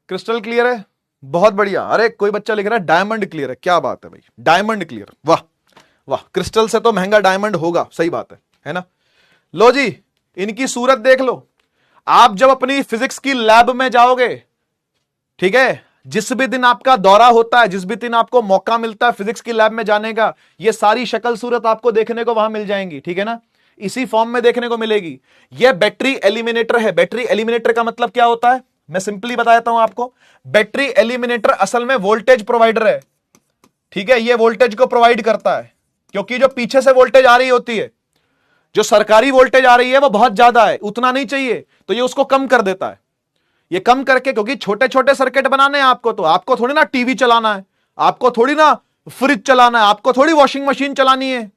क्रिस्टल क्लियर है, बहुत बढ़िया। अरे कोई बच्चा लिख रहा है डायमंड क्लियर है, क्या बात है भाई, डायमंड क्लियर, वाह वाह, क्रिस्टल से तो महंगा डायमंड होगा, सही बात है ना। लो जी, इनकी सूरत देख लो। आप जब अपनी फिजिक्स की लैब में जाओगे, ठीक है, जिस भी दिन आपका दौरा होता है, जिस भी दिन आपको मौका मिलता है फिजिक्स की लैब में जाने का, ये सारी शक्ल सूरत आपको देखने को वहां मिल जाएंगी, ठीक है ना, इसी फॉर्म में देखने को मिलेगी। यह बैटरी एलिमिनेटर है। बैटरी एलिमिनेटर का मतलब क्या होता है, मैं सिंपली बता देता हूं आपको। बैटरी एलिमिनेटर असल में वोल्टेज प्रोवाइडर है, ठीक है, ये वोल्टेज को प्रोवाइड करता है, क्योंकि जो पीछे से वोल्टेज आ रही होती है, जो सरकारी वोल्टेज आ रही है वो बहुत ज्यादा है, उतना नहीं चाहिए, तो ये उसको कम कर देता है। ये कम करके, क्योंकि छोटे छोटे सर्किट बनाने हैं आपको, तो आपको थोड़ी ना टीवी चलाना है, आपको थोड़ी ना फ्रिज चलाना है, आपको थोड़ी वॉशिंग मशीन चलानी है।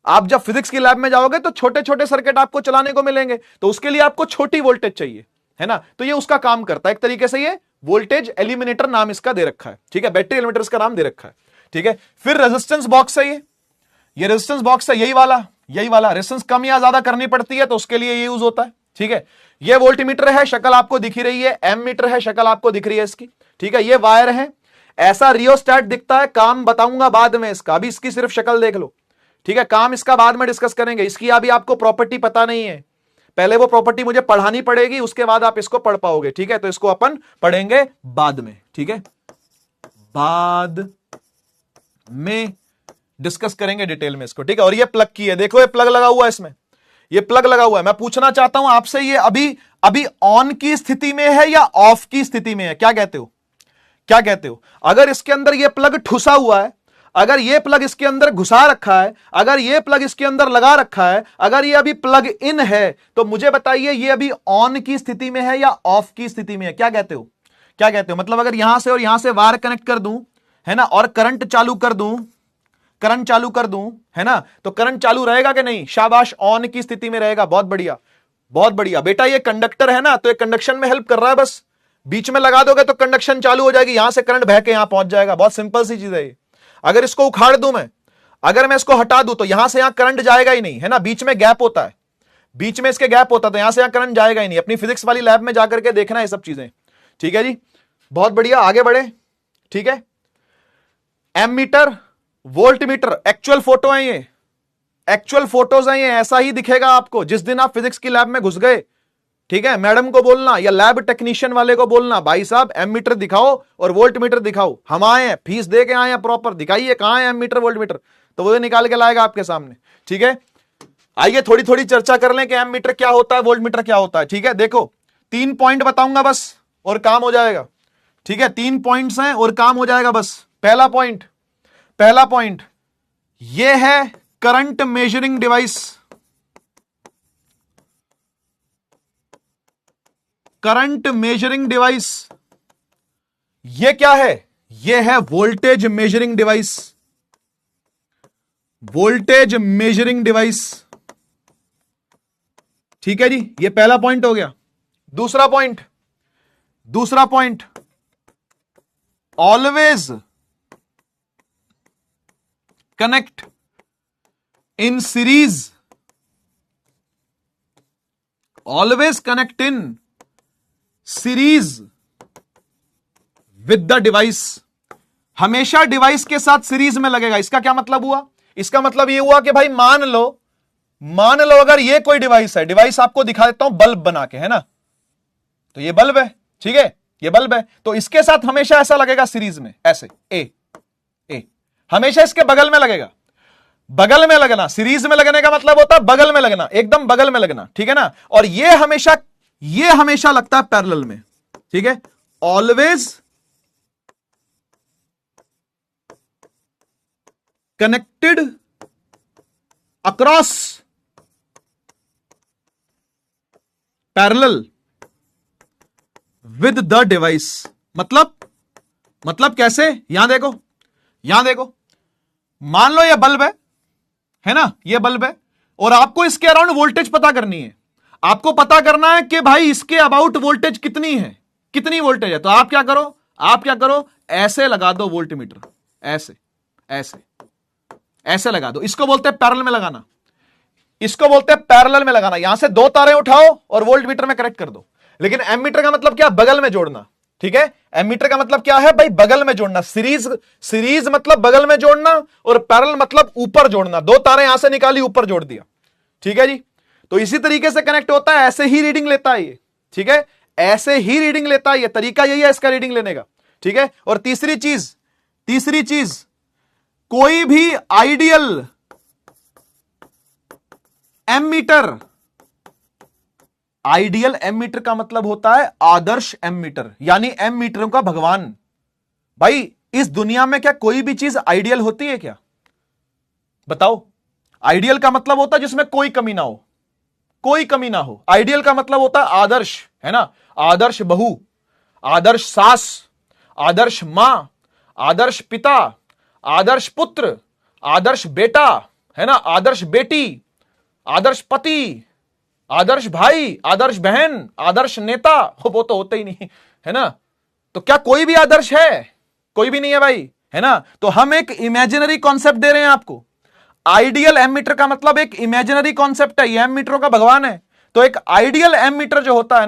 आप जब फिजिक्स की लैब में जाओगे तो छोटे छोटे सर्किट आपको चलाने को मिलेंगे, तो उसके लिए आपको छोटी वोल्टेज चाहिए, है ना, तो ये उसका काम करता है एक तरीके से। ये वोल्टेज एलिमिनेटर नाम इसका दे रखा है, ठीक है, बैटरी एलिमिनेटर इसका नाम दे रखा है, ठीक है। फिर रेजिस्टेंस बॉक्स है, ये रेजिस्टेंस बॉक्स है, यही वाला रेजिस्टेंस कम या ज्यादा करनी पड़ती है तो उसके लिए ये यूज होता है, ठीक है। ये वोल्ट मीटर है, शक्ल आपको दिख रही है, एम मीटर है, शक्ल आपको दिख रही है इसकी, ठीक है। ये वायर है, ऐसा रियोस्टैट दिखता है, काम बताऊंगा बाद में इसका, अभी इसकी सिर्फ शक्ल देख लो, ठीक है, काम इसका बाद में डिस्कस करेंगे। इसकी अभी आपको प्रॉपर्टी पता नहीं है, पहले वो प्रॉपर्टी मुझे पढ़ानी पड़ेगी, उसके बाद आप इसको पढ़ पाओगे, ठीक है। तो इसको अपन पढ़ेंगे बाद में, ठीक है, बाद में डिस्कस करेंगे डिटेल में इसको, ठीक है। और ये प्लग की है, देखो ये प्लग लगा हुआ है इसमें, ये प्लग लगा हुआ है। मैं पूछना चाहता हूं आपसे, ये अभी ऑन की स्थिति में है या ऑफ की स्थिति में है, क्या कहते हो? अगर इसके अंदर ये प्लग ठुसा हुआ है, अगर ये प्लग इसके अंदर घुसा रखा है, अगर ये प्लग इसके अंदर लगा रखा है, अगर ये अभी प्लग इन है, तो मुझे बताइए ये अभी ऑन की स्थिति में है या ऑफ की स्थिति में है? क्या कहते हो? मतलब अगर यहां से और यहां से वायर कनेक्ट कर दूं, है ना, और करंट चालू कर दूं, है ना, तो करंट चालू रहेगा कि नहीं? शाबाश, ऑन की स्थिति में रहेगा। बहुत बढ़िया बेटा। ये कंडक्टर है ना, तो ये कंडक्शन में हेल्प कर रहा है, बस बीच में लगा दोगे तो कंडक्शन चालू हो जाएगी, यहां से करंट बह के यहां पहुंच जाएगा। बहुत सिंपल सी चीज है ये। अगर इसको उखाड़ दूं मैं, अगर मैं इसको हटा दूं तो यहां से यहां करंट जाएगा ही नहीं, है ना, बीच में गैप होता है, बीच में इसके गैप होता है, तो यहां से यहां करंट जाएगा ही नहीं। अपनी फिजिक्स वाली लैब में जाकर के देखना ये सब चीजें, ठीक है जी। बहुत बढ़िया, आगे बढ़े, ठीक है। Ammeter, voltmeter, actual photo है ये, एक्चुअल फोटोज हैं ये, ऐसा ही दिखेगा आपको जिस दिन आप फिजिक्स की लैब में घुस गए, ठीक है। मैडम को बोलना या लैब टेक्नीशियन वाले को बोलना, भाई साहब एमीटर दिखाओ और वोल्ट मीटर दिखाओ, हम आए हैं, फीस दे के आए हैं, प्रॉपर दिखाइए कहां है एमीटर वोल्ट मीटर, तो वो निकाल के लाएगा आपके सामने, ठीक है। आइए थोड़ी थोड़ी चर्चा कर लें कि एम मीटर क्या होता है, वोल्ट मीटर क्या होता है। ठीक है, देखो 3 पॉइंट बताऊंगा बस और काम हो जाएगा। ठीक है, 3 पॉइंट्स हैं और काम हो जाएगा बस। पहला पॉइंट यह है current measuring device. Current measuring device ये क्या है? यह है voltage measuring device. Voltage measuring device. ठीक है जी, ये पहला पॉइंट हो गया। दूसरा point always connect in series. Always connect in series with the device. हमेशा डिवाइस के साथ सीरीज में लगेगा। इसका क्या मतलब हुआ? इसका मतलब यह हुआ कि भाई मान लो अगर ये कोई डिवाइस है, डिवाइस आपको दिखा देता हूं बल्ब बना के, है ना, तो ये बल्ब है, ठीक है, ये बल्ब है, तो इसके साथ हमेशा ऐसा लगेगा सीरीज में, ऐसे ए हमेशा इसके बगल में लगेगा। बगल में लगना, सीरीज में लगने का मतलब होता है बगल में लगना, एकदम बगल में लगना, ठीक है ना। और ये हमेशा लगता है पैरेलल में। ठीक है, always connected across parallel with the device. मतलब कैसे? यहां देखो, मान लो ये बल्ब है ना, ये बल्ब है, और आपको इसके अराउंड वोल्टेज पता करनी है। आपको पता करना है कि भाई इसके अबाउट वोल्टेज कितनी है, कितनी वोल्टेज है। तो आप क्या करो, ऐसे लगा दो वोल्ट मीटर, ऐसे लगा दो। इसको बोलते हैं पैरेलल में लगाना, यहां से 2 तारें उठाओ और वोल्ट मीटर में कनेक्ट कर दो। लेकिन एम मीटर का मतलब क्या? बगल में जोड़ना। ठीक है, एम मीटर का मतलब क्या है भाई? बगल में जोड़ना। सीरीज मतलब बगल में जोड़ना, और पैरेलल मतलब ऊपर जोड़ना। 2 तारें यहां से निकाली, ऊपर जोड़ दिया। ठीक है जी, तो इसी तरीके से कनेक्ट होता है, ऐसे ही रीडिंग लेता है ये। ठीक है, ऐसे ही रीडिंग लेता है ये, तरीका यही है इसका रीडिंग लेने का। ठीक है, और तीसरी चीज कोई भी आइडियल एम मीटर का मतलब होता है आदर्श एम मीटर, यानी एम मीटरों का भगवान। भाई इस दुनिया में क्या कोई भी चीज आइडियल होती है क्या? बताओ। आइडियल का मतलब होता है जिसमें कोई कमी ना हो, आइडियल का मतलब होता है आदर्श, है ना। आदर्श बहू, आदर्श सास, आदर्श मां, आदर्श पिता, आदर्श पुत्र, आदर्श बेटा, है ना, आदर्श बेटी, आदर्श पति, आदर्श भाई, आदर्श बहन, आदर्श नेता। वो तो होते ही नहीं, है ना। तो क्या कोई भी आदर्श है? कोई भी नहीं है भाई, है ना। तो हम एक इमेजिनरी कॉन्सेप्ट दे रहे हैं आपको। आइडियल एम मीटर का मतलब एक इमेजिनरी कॉन्सेप्ट है, ये एम मीटरों का भगवान है। तो एक आइडियल एम मीटर जो होता है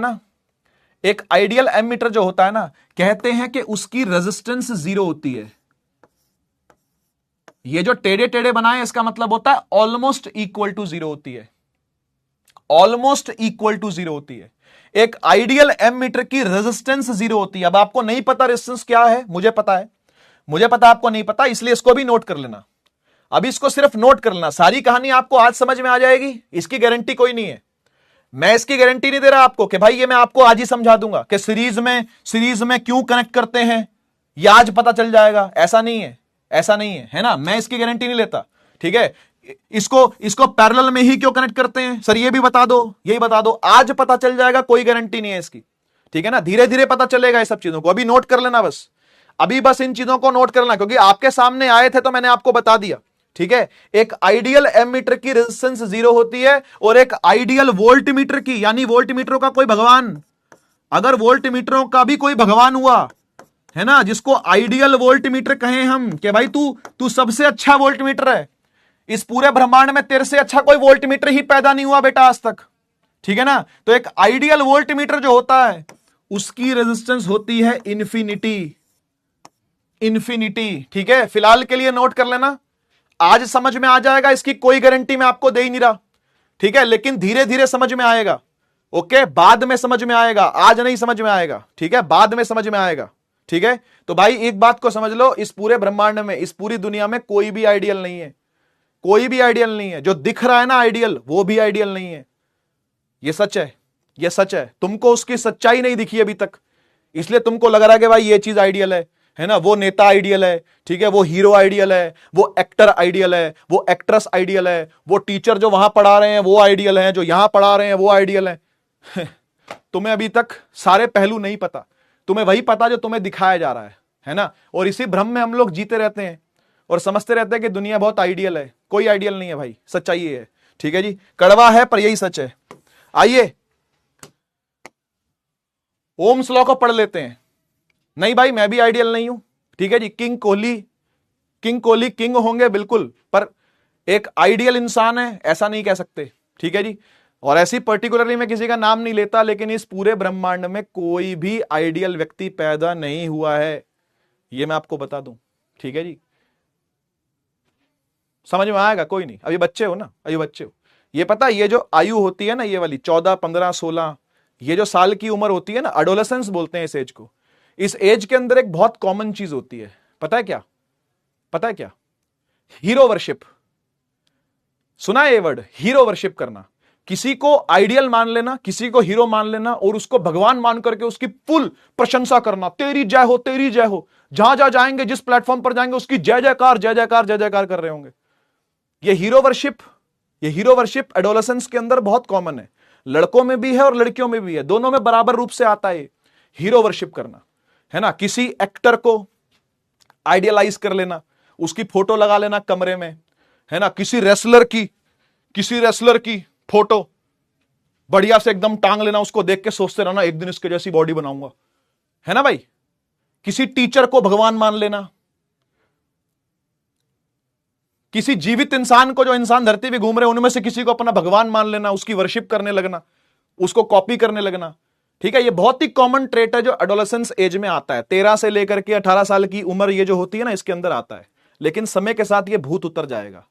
ना, कहते हैं कि उसकी रेजिस्टेंस 0 होती है। ये जो टेढ़े टेढ़े बनाए, इसका मतलब होता है ऑलमोस्ट इक्वल टू 0 होती है। एक आइडियल एम मीटर की रेजिस्टेंस 0 होती है। अब आपको नहीं पता रेजिस्टेंस क्या है, मुझे पता है, आपको नहीं पता, इसलिए इसको भी नोट कर लेना। अभी इसको सिर्फ नोट कर लेना, सारी कहानी आपको आज समझ में आ जाएगी, इसकी गारंटी कोई नहीं है। मैं इसकी गारंटी नहीं दे रहा आपको कि भाई ये मैं आपको आज ही समझा दूंगा कि सीरीज में क्यों कनेक्ट करते हैं, ये आज पता चल जाएगा। ऐसा नहीं है, है ना। मैं इसकी गारंटी नहीं लेता। ठीक है, इसको पैरेलल में ही क्यों कनेक्ट करते हैं सर, ये भी बता दो, यही बता दो। आज पता चल जाएगा, कोई गारंटी नहीं है इसकी। ठीक है ना, धीरे धीरे पता चलेगा ये सब चीजों को। अभी नोट कर लेना, अभी बस इन चीजों को नोट कर लेना, क्योंकि आपके सामने आए थे तो मैंने आपको बता दिया। ठीक है, एक आइडियल एम मीटर की रेजिस्टेंस 0 होती है, और एक आइडियल वोल्ट मीटर की, यानी वोल्ट मीटरों का कोई भगवान, अगर वोल्ट मीटरों का भी कोई भगवान हुआ, है ना, जिसको आइडियल वोल्ट मीटर कहें हम, कि भाई तू सबसे अच्छा वोल्ट मीटर है, इस पूरे ब्रह्मांड में तेरे से अच्छा कोई वोल्ट मीटर ही पैदा नहीं हुआ बेटा आज तक। ठीक है ना, तो एक आइडियल वोल्ट मीटर जो होता है, उसकी रेजिस्टेंस होती है इन्फिनिटी। ठीक है, फिलहाल के लिए नोट कर लेना, आज समझ में आ जाएगा, इसकी कोई गारंटी मैं आपको दे ही नहीं रहा। ठीक है, लेकिन धीरे धीरे समझ में आएगा। ओके, बाद में समझ में आएगा, आज नहीं समझ में आएगा। ठीक है, बाद में समझ में आएगा। ठीक है, तो भाई एक बात को समझ लो, इस पूरे ब्रह्मांड में, इस पूरी दुनिया में कोई भी आइडियल नहीं है। कोई भी आइडियल नहीं है। जो दिख रहा है ना आइडियल, वो भी आइडियल नहीं है। ये सच है, ये सच है। तुमको उसकी सच्चाई नहीं दिखी अभी तक, इसलिए तुमको लग रहा है कि भाई ये चीज आइडियल है ना, वो नेता आइडियल है, ठीक है, वो हीरो आइडियल है, वो एक्टर आइडियल है, वो एक्ट्रेस आइडियल है, वो टीचर जो वहां पढ़ा रहे हैं वो आइडियल है, जो यहां पढ़ा रहे हैं वो आइडियल है। तुम्हें अभी तक सारे पहलू नहीं पता, तुम्हें वही पता जो तुम्हें दिखाया जा रहा है ना। और इसी भ्रम में हम लोग जीते रहते हैं और समझते रहते हैं कि दुनिया बहुत आइडियल है। कोई आइडियल नहीं है भाई, सच्चाई ये है, ठीक है जी। कड़वा है पर यही सच है। आइए ओम्स लॉ को पढ़ लेते हैं। नहीं भाई मैं भी आइडियल नहीं हूं, ठीक है जी। किंग कोहली किंग होंगे बिल्कुल, पर एक आइडियल इंसान है ऐसा नहीं कह सकते, ठीक है जी। और ऐसी पर्टिकुलरली मैं किसी का नाम नहीं लेता, लेकिन इस पूरे ब्रह्मांड में कोई भी आइडियल व्यक्ति पैदा नहीं हुआ है, ये मैं आपको बता दूं, ठीक है जी। समझ में आएगा? कोई नहीं, अभी बच्चे हो ना, अभी बच्चे हो। ये पता, ये जो आयु होती है ना, ये वाली 14, 15, 16, ये जो साल की उम्र होती है ना, एडोलेसेंस बोलते हैं इस एज को। इस एज के अंदर एक बहुत कॉमन चीज होती है, पता है क्या? पता है क्या? Hero worship. सुना है ये वर्ड, हीरो वर्शिप करना। किसी को आइडियल मान लेना, किसी को हीरो मान लेना और उसको भगवान मान करके उसकी फुल प्रशंसा करना, तेरी जय हो, तेरी जय हो। जहां जहां जाएंगे, जिस प्लेटफॉर्म पर जाएंगे, उसकी जय जयकार जय जयकार जय जयकार कर रहे होंगे। ये हीरो वर्शिप एडोलेसेंस के अंदर बहुत कॉमन है। लड़कों में भी है और लड़कियों में भी है, दोनों में बराबर रूप से आता है हीरो वर्शिप करना, है ना। किसी एक्टर को आइडियलाइज कर लेना, उसकी फोटो लगा लेना कमरे में, है ना। किसी रेसलर की फोटो बढ़िया से एकदम टांग लेना, उसको देख के सोचते रहना एक दिन इसके जैसी बॉडी बनाऊंगा, है ना भाई। किसी टीचर को भगवान मान लेना, किसी जीवित इंसान को, जो इंसान धरती पे घूम रहे हैं उनमें से किसी को अपना भगवान मान लेना, उसकी वर्शिप करने लगना, उसको कॉपी करने लगना, ठीक है। ये बहुत ही कॉमन ट्रेट है जो एडोलेसेंस एज में आता है। 13 से लेकर के 18 साल की उम्र ये जो होती है ना, इसके अंदर आता है। लेकिन समय के साथ ये भूत उतर जाएगा।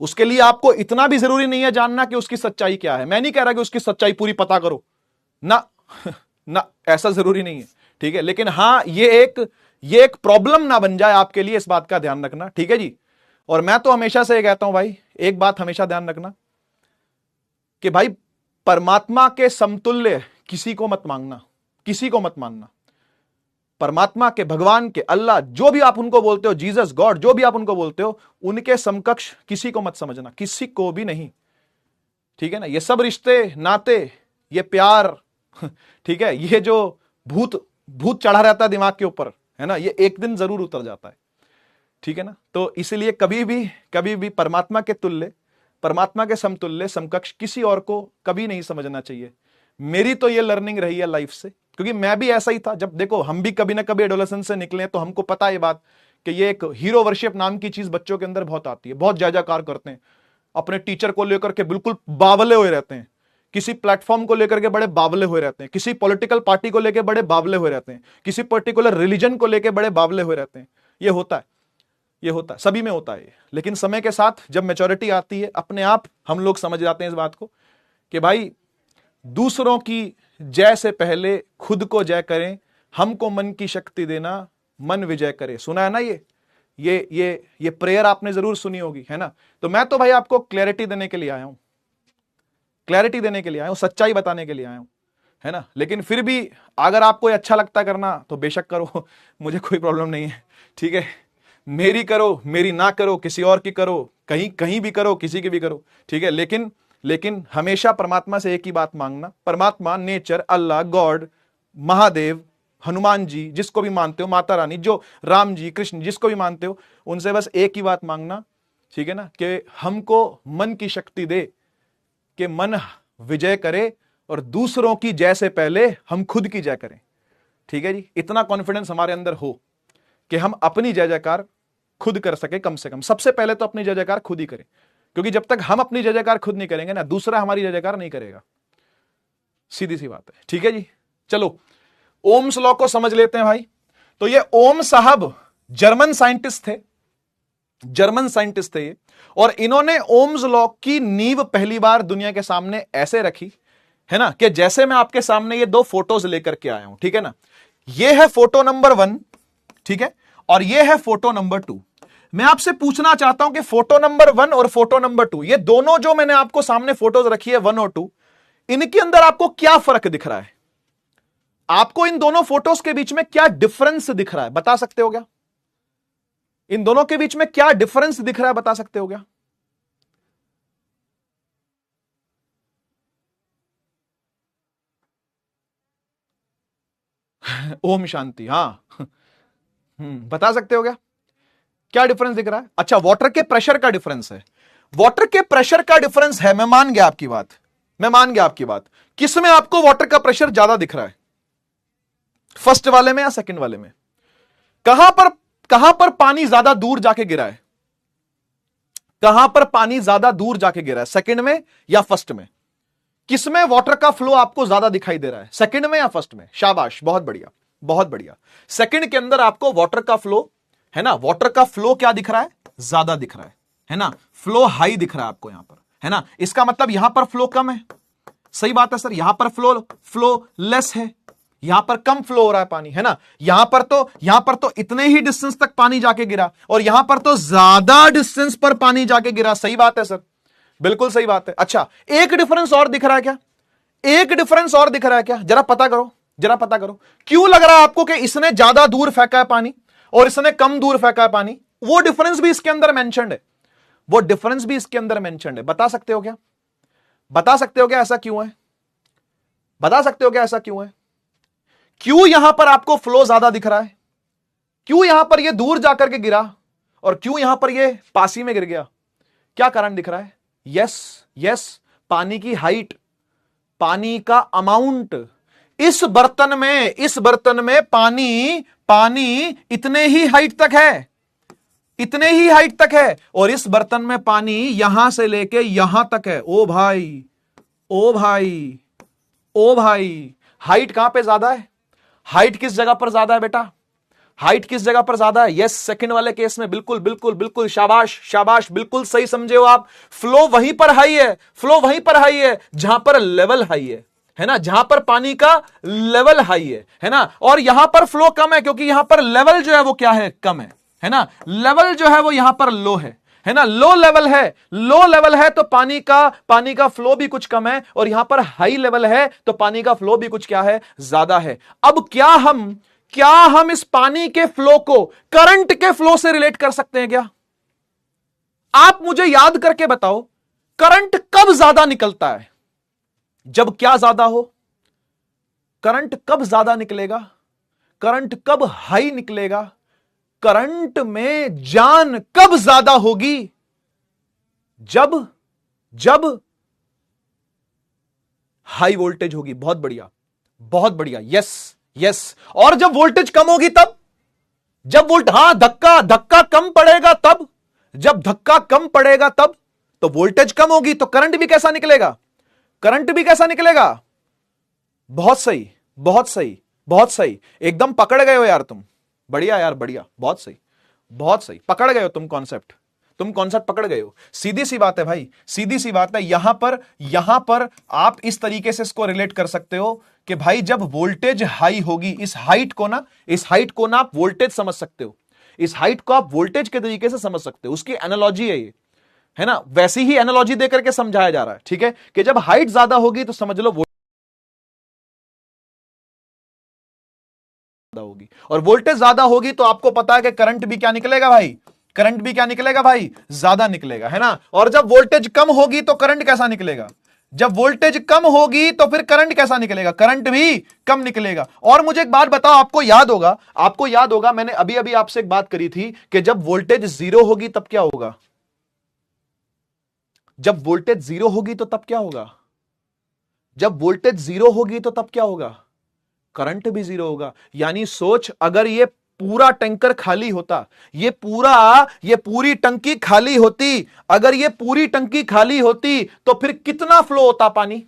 उसके लिए आपको इतना भी जरूरी नहीं है जानना कि उसकी सच्चाई क्या है। मैं नहीं कह रहा कि उसकी सच्चाई पूरी पता करो ना, ना, ऐसा जरूरी नहीं है, ठीक है। लेकिन हां, ये एक प्रॉब्लम ना बन जाए आपके लिए, इस बात का ध्यान रखना, ठीक है जी। और मैं तो हमेशा से कहता हूं भाई, एक बात हमेशा ध्यान रखना कि भाई परमात्मा के समतुल्य किसी को मत मांगना, किसी को मत मानना। परमात्मा के, भगवान के, अल्लाह, जो भी आप उनको बोलते हो, जीसस, गॉड, जो भी आप उनको बोलते हो, उनके समकक्ष किसी को मत समझना, किसी को भी नहीं, ठीक है ना। ये सब रिश्ते नाते, ये प्यार, ठीक है, ये जो भूत चढ़ा रहता है दिमाग के ऊपर, है ना, ये एक दिन जरूर उतर जाता है, ठीक है ना। तो इसलिए कभी भी परमात्मा के तुल्य, परमात्मा के समतुल्य, समकक्ष किसी और को कभी नहीं समझना चाहिए। मेरी तो ये लर्निंग रही है लाइफ से, क्योंकि मैं भी ऐसा ही था। जब देखो, हम भी कभी ना कभी एडोलेसेंस से निकले, तो हमको पता है ये बात कि ये एक हीरो वर्शिप नाम की चीज बच्चों के अंदर बहुत आती है। बहुत जय जयकार करते हैं, अपने टीचर को लेकर के बिल्कुल बावले हुए रहते हैं, किसी प्लेटफॉर्म को लेकर के बड़े बावले हुए रहते हैं, किसी पॉलिटिकल पार्टी को लेकर बड़े बावले हुए रहते हैं, किसी पर्टिकुलर रिलीजन को लेकर बड़े बावले हुए रहते हैं। ये होता है, सभी में होता है। लेकिन समय के साथ जब मैच्योरिटी आती है, अपने आप हम लोग समझ जाते हैं इस बात को कि भाई दूसरों की जय से पहले खुद को जय करें, हमको मन की शक्ति देना, मन विजय करे। सुना है ना ये प्रेयर आपने जरूर सुनी होगी, है ना। तो मैं तो भाई आपको क्लैरिटी देने के लिए आया हूं, क्लैरिटी देने के लिए आया हूं, सच्चाई बताने के लिए आया हूं, है ना। लेकिन फिर भी अगर आपको अच्छा लगता करना तो बेशक करो, मुझे कोई प्रॉब्लम नहीं है, ठीक है। मेरी करो, मेरी ना करो, किसी और की करो, कहीं भी करो, किसी की भी करो, ठीक है। लेकिन हमेशा परमात्मा से एक ही बात मांगना, परमात्मा, नेचर, अल्लाह, गॉड, महादेव, हनुमान जी, जिसको भी मानते हो, माता रानी, जो राम जी, कृष्ण, जिसको भी मानते हो, उनसे बस एक ही बात मांगना, ठीक है ना, कि हमको मन की शक्ति दे कि मन विजय करे और दूसरों की जय से पहले हम खुद की जय करें, ठीक है जी। इतना कॉन्फिडेंस हमारे अंदर हो कि हम अपनी जय जयकार खुद कर सके। कम से कम सबसे पहले तो अपनी जय जयकार खुद ही करें, क्योंकि जब तक हम अपनी जय जयकार खुद नहीं करेंगे ना, दूसरा हमारी जय जयकार नहीं करेगा। सीधी सी बात है, ठीक है जी। चलो ओम्स लॉ को समझ लेते हैं भाई। तो ये ओम साहब जर्मन साइंटिस्ट थे ये, और इन्होंने ओम्स लॉ की नींव पहली बार दुनिया के सामने ऐसे रखी, है ना, कि जैसे मैं आपके सामने ये दो फोटोज लेकर के आया हूं, ठीक है ना। ये है फोटो नंबर 1, ठीक है, और ये है फोटो नंबर 2। मैं आपसे पूछना चाहता हूं कि फोटो नंबर 1 और फोटो नंबर 2, ये दोनों जो मैंने आपको सामने फोटोज रखी है 1 और 2, इनके अंदर आपको क्या फर्क दिख रहा है? आपको इन दोनों फोटोज के बीच में क्या डिफरेंस दिख रहा है, बता सकते हो क्या? इन दोनों के बीच में क्या डिफरेंस दिख रहा है, बता सकते हो क्या? ओम शांति, हां। बता सकते हो क्या क्या डिफरेंस दिख रहा है? अच्छा, वाटर के प्रेशर का डिफरेंस है। वाटर के प्रेशर का डिफरेंस है, मैं मान गया आपकी बात, मैं मान गया आपकी बात। किसमें आपको वाटर का प्रेशर ज्यादा दिख रहा है, फर्स्ट वाले में या सेकंड वाले में? कहां पर पानी ज्यादा दूर जाके गिरा है? कहां पर पानी ज्यादा दूर जाके गिरा है, सेकंड में या फर्स्ट में? किसमें वाटर का फ्लो आपको ज्यादा दिखाई दे रहा है, सेकंड में या फर्स्ट में? शाबाश, बहुत बढ़िया, बहुत बढ़िया। सेकंड के अंदर आपको वाटर का फ्लो, है ना, वाटर का फ्लो क्या दिख रहा है, ज्यादा दिख रहा है ना, फ्लो हाई दिख रहा है आपको यहां पर, है ना। इसका मतलब यहां पर फ्लो कम है, सही बात है सर। यहां पर फ्लो लेस है, यहां पर कम फ्लो हो रहा है पानी, है ना। यहां पर तो इतने ही डिस्टेंस तक पानी जाके गिरा, और यहां पर तो ज्यादा डिस्टेंस पर पानी जाके गिरा। सही बात है सर, बिल्कुल सही बात है। अच्छा, एक डिफरेंस और दिख रहा है क्या? एक डिफरेंस और दिख रहा है क्या? जरा पता करो, जरा पता करो। क्यों लग रहा है आपको कि इसने ज्यादा दूर फेंका है पानी और इसने कम दूर फेंका है पानी? वो डिफरेंस भी इसके अंदर मेंशन्ड है, वो डिफरेंस भी इसके अंदर मेंशन्ड है। बता सकते हो क्या? बता सकते हो क्या ऐसा क्यों है? बता सकते हो क्या ऐसा क्यों है? क्यों यहां पर आपको फ्लो ज्यादा दिख रहा है? क्यों यहां पर यह दूर जाकर के गिरा और क्यों यहां पर यह पास ही में गिर गया? क्या कारण दिख रहा है? यस यस, पानी की हाइट, पानी का अमाउंट। इस बर्तन में पानी इतने ही हाइट तक है, इतने ही हाइट तक है, और इस बर्तन में पानी यहां से लेके यहां तक है। ओ भाई, ओ भाई, ओ भाई, हाइट कहां पे ज्यादा है? हाइट किस जगह पर ज्यादा है बेटा? हाइट किस जगह पर ज्यादा है? यस, सेकंड वाले केस में, बिल्कुल बिल्कुल बिल्कुल, शाबाश शाबाश, बिल्कुल सही समझे हो आप। फ्लो वहीं पर हाई है, फ्लो वहीं पर हाई है जहां पर लेवल हाई है ना, जहां पर पानी का लेवल हाई है ना। और यहां पर फ्लो कम है क्योंकि यहां पर लेवल जो है वो क्या है, कम है ना। लेवल जो है वो यहां पर लो है ना, लो लेवल है। लो लेवल है तो पानी का फ्लो भी कुछ कम है, और यहां पर हाई लेवल है तो पानी का फ्लो भी कुछ क्या है, ज्यादा है। अब क्या हम इस पानी के फ्लो को करंट के फ्लो से रिलेट कर सकते हैं क्या? आप मुझे याद करके बताओ, करंट कब ज्यादा निकलता है? जब क्या ज्यादा हो? करंट कब ज्यादा निकलेगा? करंट कब हाई निकलेगा? करंट में जान कब ज्यादा होगी? जब हाई वोल्टेज होगी। बहुत बढ़िया, बहुत बढ़िया, यस यस। और जब वोल्टेज कम होगी तब? हाँ, धक्का कम पड़ेगा तब। जब धक्का कम पड़ेगा तब तो वोल्टेज कम होगी, तो करंट भी कैसा निकलेगा? करंट भी कैसा निकलेगा? बहुत सही, बहुत सही, बहुत सही, एकदम पकड़ गए हो यार तुम। बढ़िया यार, बढ़िया, बहुत सही, बहुत सही, पकड़ गए हो तुम कॉन्सेप्ट, तुम कॉन्सेप्ट पकड़ गए हो। सीधी सी बात है भाई, सीधी सी बात है। यहां पर आप इस तरीके से इसको रिलेट कर सकते हो कि भाई जब वोल्टेज हाई होगी, इस हाइट को ना आप वोल्टेज समझ सकते हो, इस हाइट को आप वोल्टेज के तरीके से समझ सकते हो। उसकी एनालॉजी है ये, है ना। वैसी ही एनालॉजी देकर के समझाया जा रहा है, ठीक है, कि जब हाइट ज्यादा होगी तो समझ लो होगी, और वोल्टेज ज्यादा होगी तो आपको पता है कि करंट भी क्या निकलेगा भाई? करंट भी क्या निकलेगा भाई? ज्यादा निकलेगा, है ना। और जब वोल्टेज कम होगी तो करंट कैसा निकलेगा? जब वोल्टेज कम होगी तो फिर करंट कैसा निकलेगा? करंट भी कम निकलेगा। और मुझे एक बात बताओ, आपको याद होगा मैंने अभी अभी आपसे एक बात करी थी कि जब वोल्टेज जीरो होगी तब क्या होगा? जब वोल्टेज जीरो होगी तो तब क्या होगा? जब वोल्टेज जीरो होगी तो तब क्या होगा? करंट भी जीरो होगा। यानी सोच, अगर ये पूरा टैंकर खाली होता, ये पूरी टंकी खाली होती, अगर ये पूरी टंकी खाली होती तो फिर कितना फ्लो होता पानी?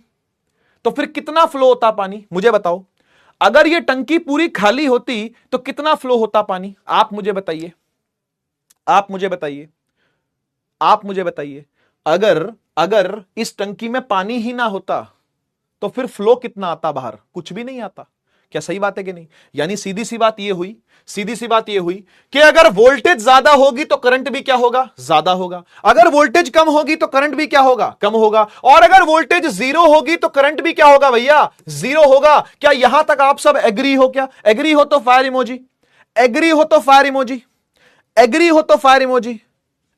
तो फिर कितना फ्लो होता पानी, मुझे बताओ। अगर ये टंकी पूरी खाली होती तो कितना फ्लो होता पानी? आप मुझे बताइए, आप मुझे बताइए, आप मुझे बताइए। अगर इस टंकी में पानी ही ना होता तो फिर फ्लो कितना आता बाहर? कुछ भी नहीं आता, क्या सही बात है कि नहीं? यानी सीधी सी बात यह हुई, सीधी सी बात यह हुई कि अगर वोल्टेज ज्यादा होगी तो करंट भी क्या होगा? ज्यादा होगा। अगर वोल्टेज कम होगी तो करंट भी क्या होगा? कम होगा। और अगर वोल्टेज जीरो होगी तो करंट भी क्या होगा भैया? जीरो होगा। क्या यहां तक आप सब एग्री हो? क्या एग्री हो तो फायर इमोजी, एग्री हो तो फायर इमोजी, एग्री हो तो फायर इमोजी,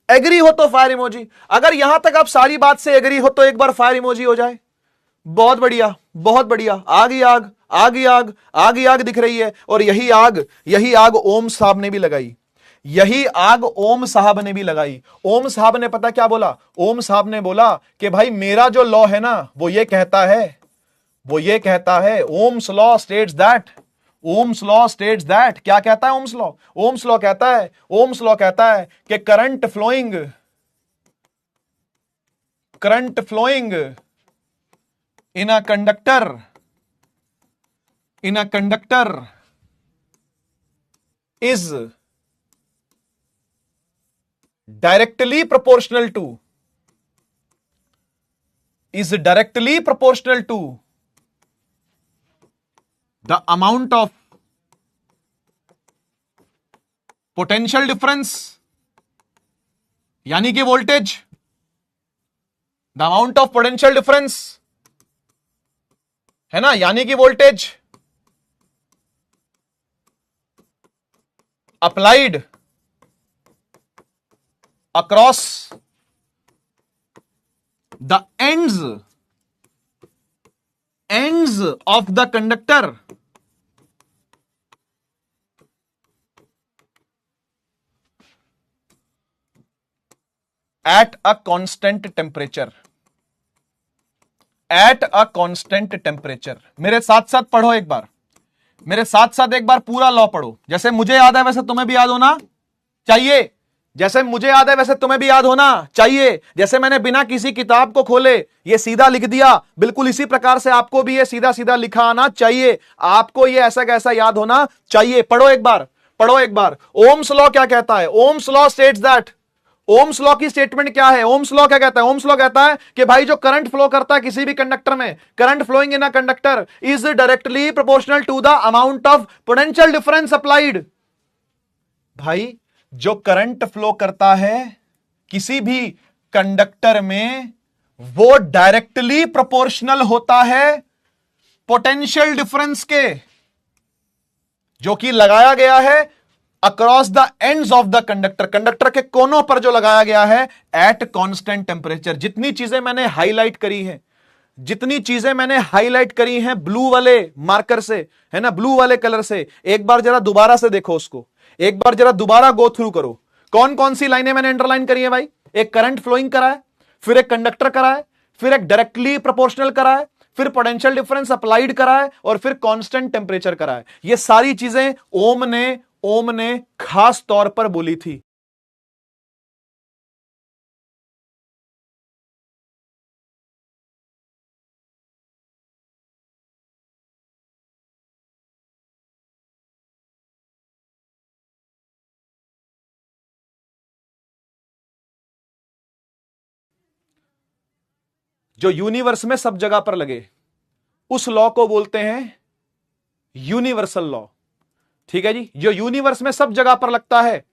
एग्री हो तो फायर इमोजी। अगर यहां तक आप सारी बात से एग्री हो तो एक बार फायर इमोजी हो जाए। बहुत बढ़िया, बहुत बढ़िया। आग ही आग, आग ही आग, आग ही आग दिख रही है। और यही आग ओम साहब ने भी लगाई, यही आग ओम साहब ने भी लगाई। ओम साहब ने पता क्या बोला? ओम साहब ने बोला कि भाई मेरा जो लॉ है ना वो ये कहता है, वो ये कहता है, Ohm's law states that, Ohm's law states that, क्या कहता है ओम्स लॉ? ओम्स लॉ कहता है, ओम्स लॉ कहता है कि current flowing in a conductor is directly proportional to the amount of potential difference, यानी कि voltage, the amount of potential difference है ना, यानी कि voltage applied across the ends of the conductor at a constant temperature, at a constant temperature. मेरे साथ साथ पढ़ो एक बार, मेरे साथ साथ एक बार पूरा लॉ पढ़ो। जैसे मुझे याद है वैसे तुम्हें भी याद होना चाहिए, जैसे मुझे याद है वैसे तुम्हें भी याद होना चाहिए। जैसे मैंने बिना किसी किताब को खोले ये सीधा लिख दिया, बिल्कुल इसी प्रकार से आपको भी ये सीधा सीधा लिखा आना चाहिए। आपको ये ऐसा कैसा याद होना चाहिए। पढ़ो एक बार, पढ़ो एक बार। ओम्स लॉ क्या कहता है? Ohm's law states that, Ohm's law की स्टेटमेंट क्या है? ओम्स लॉ क्या कहता है? ओम्स लॉ कहता है कि भाई जो करंट फ्लो करता है किसी भी कंडक्टर में, current flowing in a conductor is directly proportional to the amount of potential difference applied. भाई जो करंट फ्लो करता है किसी भी कंडक्टर में वो डायरेक्टली प्रोपोर्शनल होता है पोटेंशियल डिफरेंस के, जो कि लगाया गया है across the ends of the conductor, conductor के कोनों पर जो लगाया गया है एट कांस्टेंट टेम्परेचर। जितनी चीजें मैंने हाईलाइट करी हैं, जितनी चीजें मैंने हाईलाइट करी हैं ब्लू वाले मार्कर से, है ना, ब्लू वाले कलर से, एक बार जरा दोबारा से देखो उसको, एक बार जरा दोबारा गो थ्रू करो। कौन कौन सी लाइनें मैंने अंडरलाइन करी है भाई? एक करंट फ्लोइंग करा है, फिर एक कंडक्टर करा है, फिर एक डायरेक्टली प्रोपोर्शनल करा है, फिर पोटेंशियल डिफरेंस अप्लाइड करा है, और फिर कांस्टेंट टेम्परेचर करा है। ये सारी चीजें ओम ने खास तौर पर बोली थी। जो यूनिवर्स में सब जगह पर लगे उस लॉ को बोलते हैं यूनिवर्सल लॉ। ठीक है जी, जो यूनिवर्स में सब जगह पर लगता है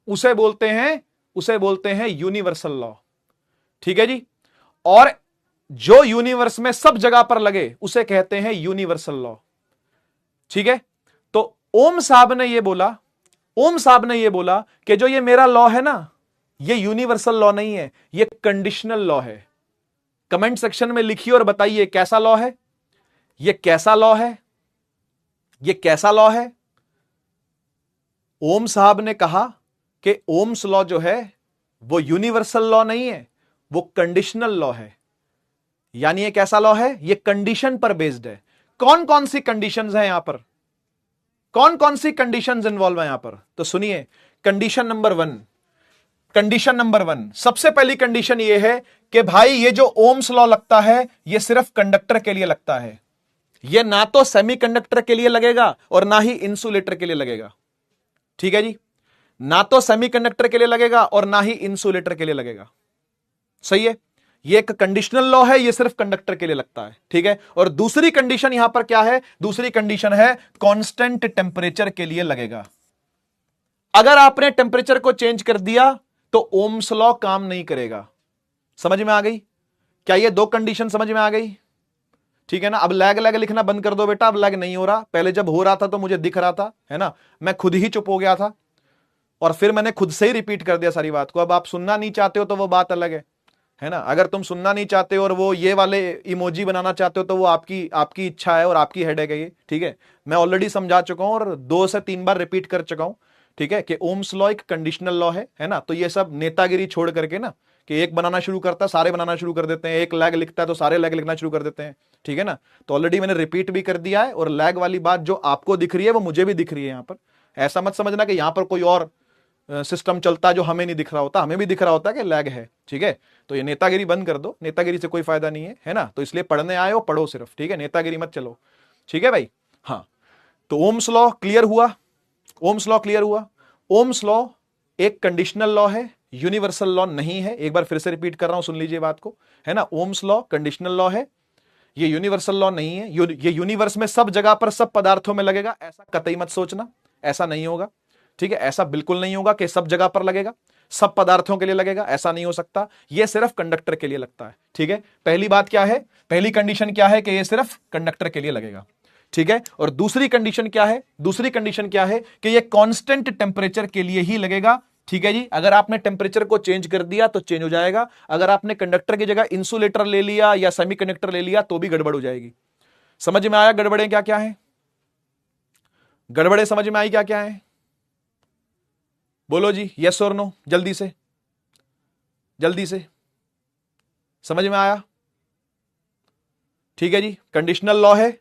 उसे बोलते हैं यूनिवर्सल लॉ। ठीक है जी, और जो यूनिवर्स में सब जगह पर लगे उसे कहते हैं यूनिवर्सल लॉ। ठीक है, तो ओम साहब ने यह बोला कि जो ये मेरा लॉ है ना, ये यूनिवर्सल लॉ नहीं है, ये कंडीशनल लॉ है। कमेंट सेक्शन में लिखिए और बताइए कैसा लॉ है ये, कैसा लॉ है ये, कैसा लॉ है। ओम साहब ने कहा कि ओम्स लॉ जो है वो यूनिवर्सल लॉ नहीं है, वो कंडीशनल लॉ है। यानी ये कैसा लॉ है? ये कंडीशन पर बेस्ड है। कौन कौन सी कंडीशंस हैं यहां पर? कौन कौन सी कंडीशंस इन्वॉल्व है यहां पर? तो सुनिए, कंडीशन नंबर वन, सबसे पहली कंडीशन यह है कि भाई ये जो ओम्स लॉ लगता है ये सिर्फ कंडक्टर के लिए लगता है। ये ना तो सेमीकंडक्टर के लिए लगेगा और ना ही इंसुलेटर के लिए लगेगा। ठीक है जी, ना तो सेमीकंडक्टर के लिए लगेगा और ना ही इंसुलेटर के लिए लगेगा। सही है, ये एक कंडीशनल लॉ है, ये सिर्फ कंडक्टर के लिए लगता है, ठीक है। और दूसरी कंडीशन यहां पर क्या है, दूसरी कंडीशन है कांस्टेंट टेम्परेचर के लिए लगेगा। अगर आपने टेम्परेचर को चेंज कर दिया तो ओम्स लॉ काम नहीं करेगा। समझ में आ गई? क्या ये दो कंडीशन समझ में आ गई? ठीक है ना। अब लैग लैग लिखना बंद कर दो बेटा, अब लैग नहीं हो रहा। पहले जब हो रहा था तो मुझे दिख रहा था, है ना, मैं खुद ही चुप हो गया था और फिर मैंने खुद से ही रिपीट कर दिया सारी बात को। अब आप सुनना नहीं चाहते हो तो वो बात अलग है ना। अगर तुम सुनना नहीं चाहते हो और वो ये वाले इमोजी बनाना चाहते हो तो वो आपकी इच्छा है और आपकी हेडेक है ये, ठीक है। मैं ऑलरेडी समझा चुका हूं और 2 से 3 बार रिपीट कर चुका हूं, ठीक है, कि ओम्स लॉ एक कंडीशनल लॉ है ना। तो ये सब नेतागिरी छोड़ करके ना, कि एक बनाना शुरू करता है सारे बनाना शुरू कर देते हैं, एक लैग लिखता है तो सारे लैग लिखना शुरू कर देते हैं, ठीक है ना। तो ऑलरेडी मैंने रिपीट भी कर दिया है और लैग वाली बात जो आपको दिख रही है वो मुझे भी दिख रही है यहां पर। ऐसा मत समझना कि यहां पर कोई और सिस्टम चलता है जो हमें नहीं दिख रहा होता, हमें भी दिख रहा होता है कि लैग है, ठीक है। तो ये नेतागिरी बंद कर दो, नेतागिरी से कोई फायदा नहीं है ना। तो इसलिए पढ़ने आए हो पढ़ो सिर्फ, ठीक है, नेतागिरी मत चलो, ठीक है भाई। हाँ, तो ओम्स लॉ क्लियर हुआ, ओम्स लॉ क्लियर हुआ। ओम्स लॉ एक कंडीशनल लॉ है, यूनिवर्सल लॉ नहीं है। एक बार फिर से रिपीट कर रहा हूं, सुन लीजिए बात को, है ना। ओम्स लॉ कंडीशनल लॉ है, ये यूनिवर्सल लॉ नहीं है। ये यूनिवर्स में सब जगह पर सब पदार्थों में लगेगा ऐसा कतई मत सोचना, ऐसा नहीं होगा, ठीक है। ऐसा बिल्कुल नहीं होगा कि सब जगह पर लगेगा, सब पदार्थों के लिए लगेगा, ऐसा नहीं हो सकता। यह सिर्फ कंडक्टर के लिए लगता है, ठीक है। पहली बात क्या है, पहली कंडीशन क्या है कि यह सिर्फ कंडक्टर के लिए लगेगा, ठीक है। और दूसरी कंडीशन क्या है, दूसरी कंडीशन क्या है कि यह कांस्टेंट टेम्परेचर के लिए ही लगेगा, ठीक है जी। अगर आपने टेम्परेचर को चेंज कर दिया तो चेंज हो जाएगा। अगर आपने कंडक्टर की जगह इंसुलेटर ले लिया या सेमीकंडक्टर ले लिया तो भी गड़बड़ हो जाएगी। समझ में आया गड़बड़े क्या क्या है? गड़बड़े समझ में आई क्या क्या है? बोलो जी, यस और नो, जल्दी से जल्दी से। समझ में आया? ठीक है जी। कंडीशनल लॉ है,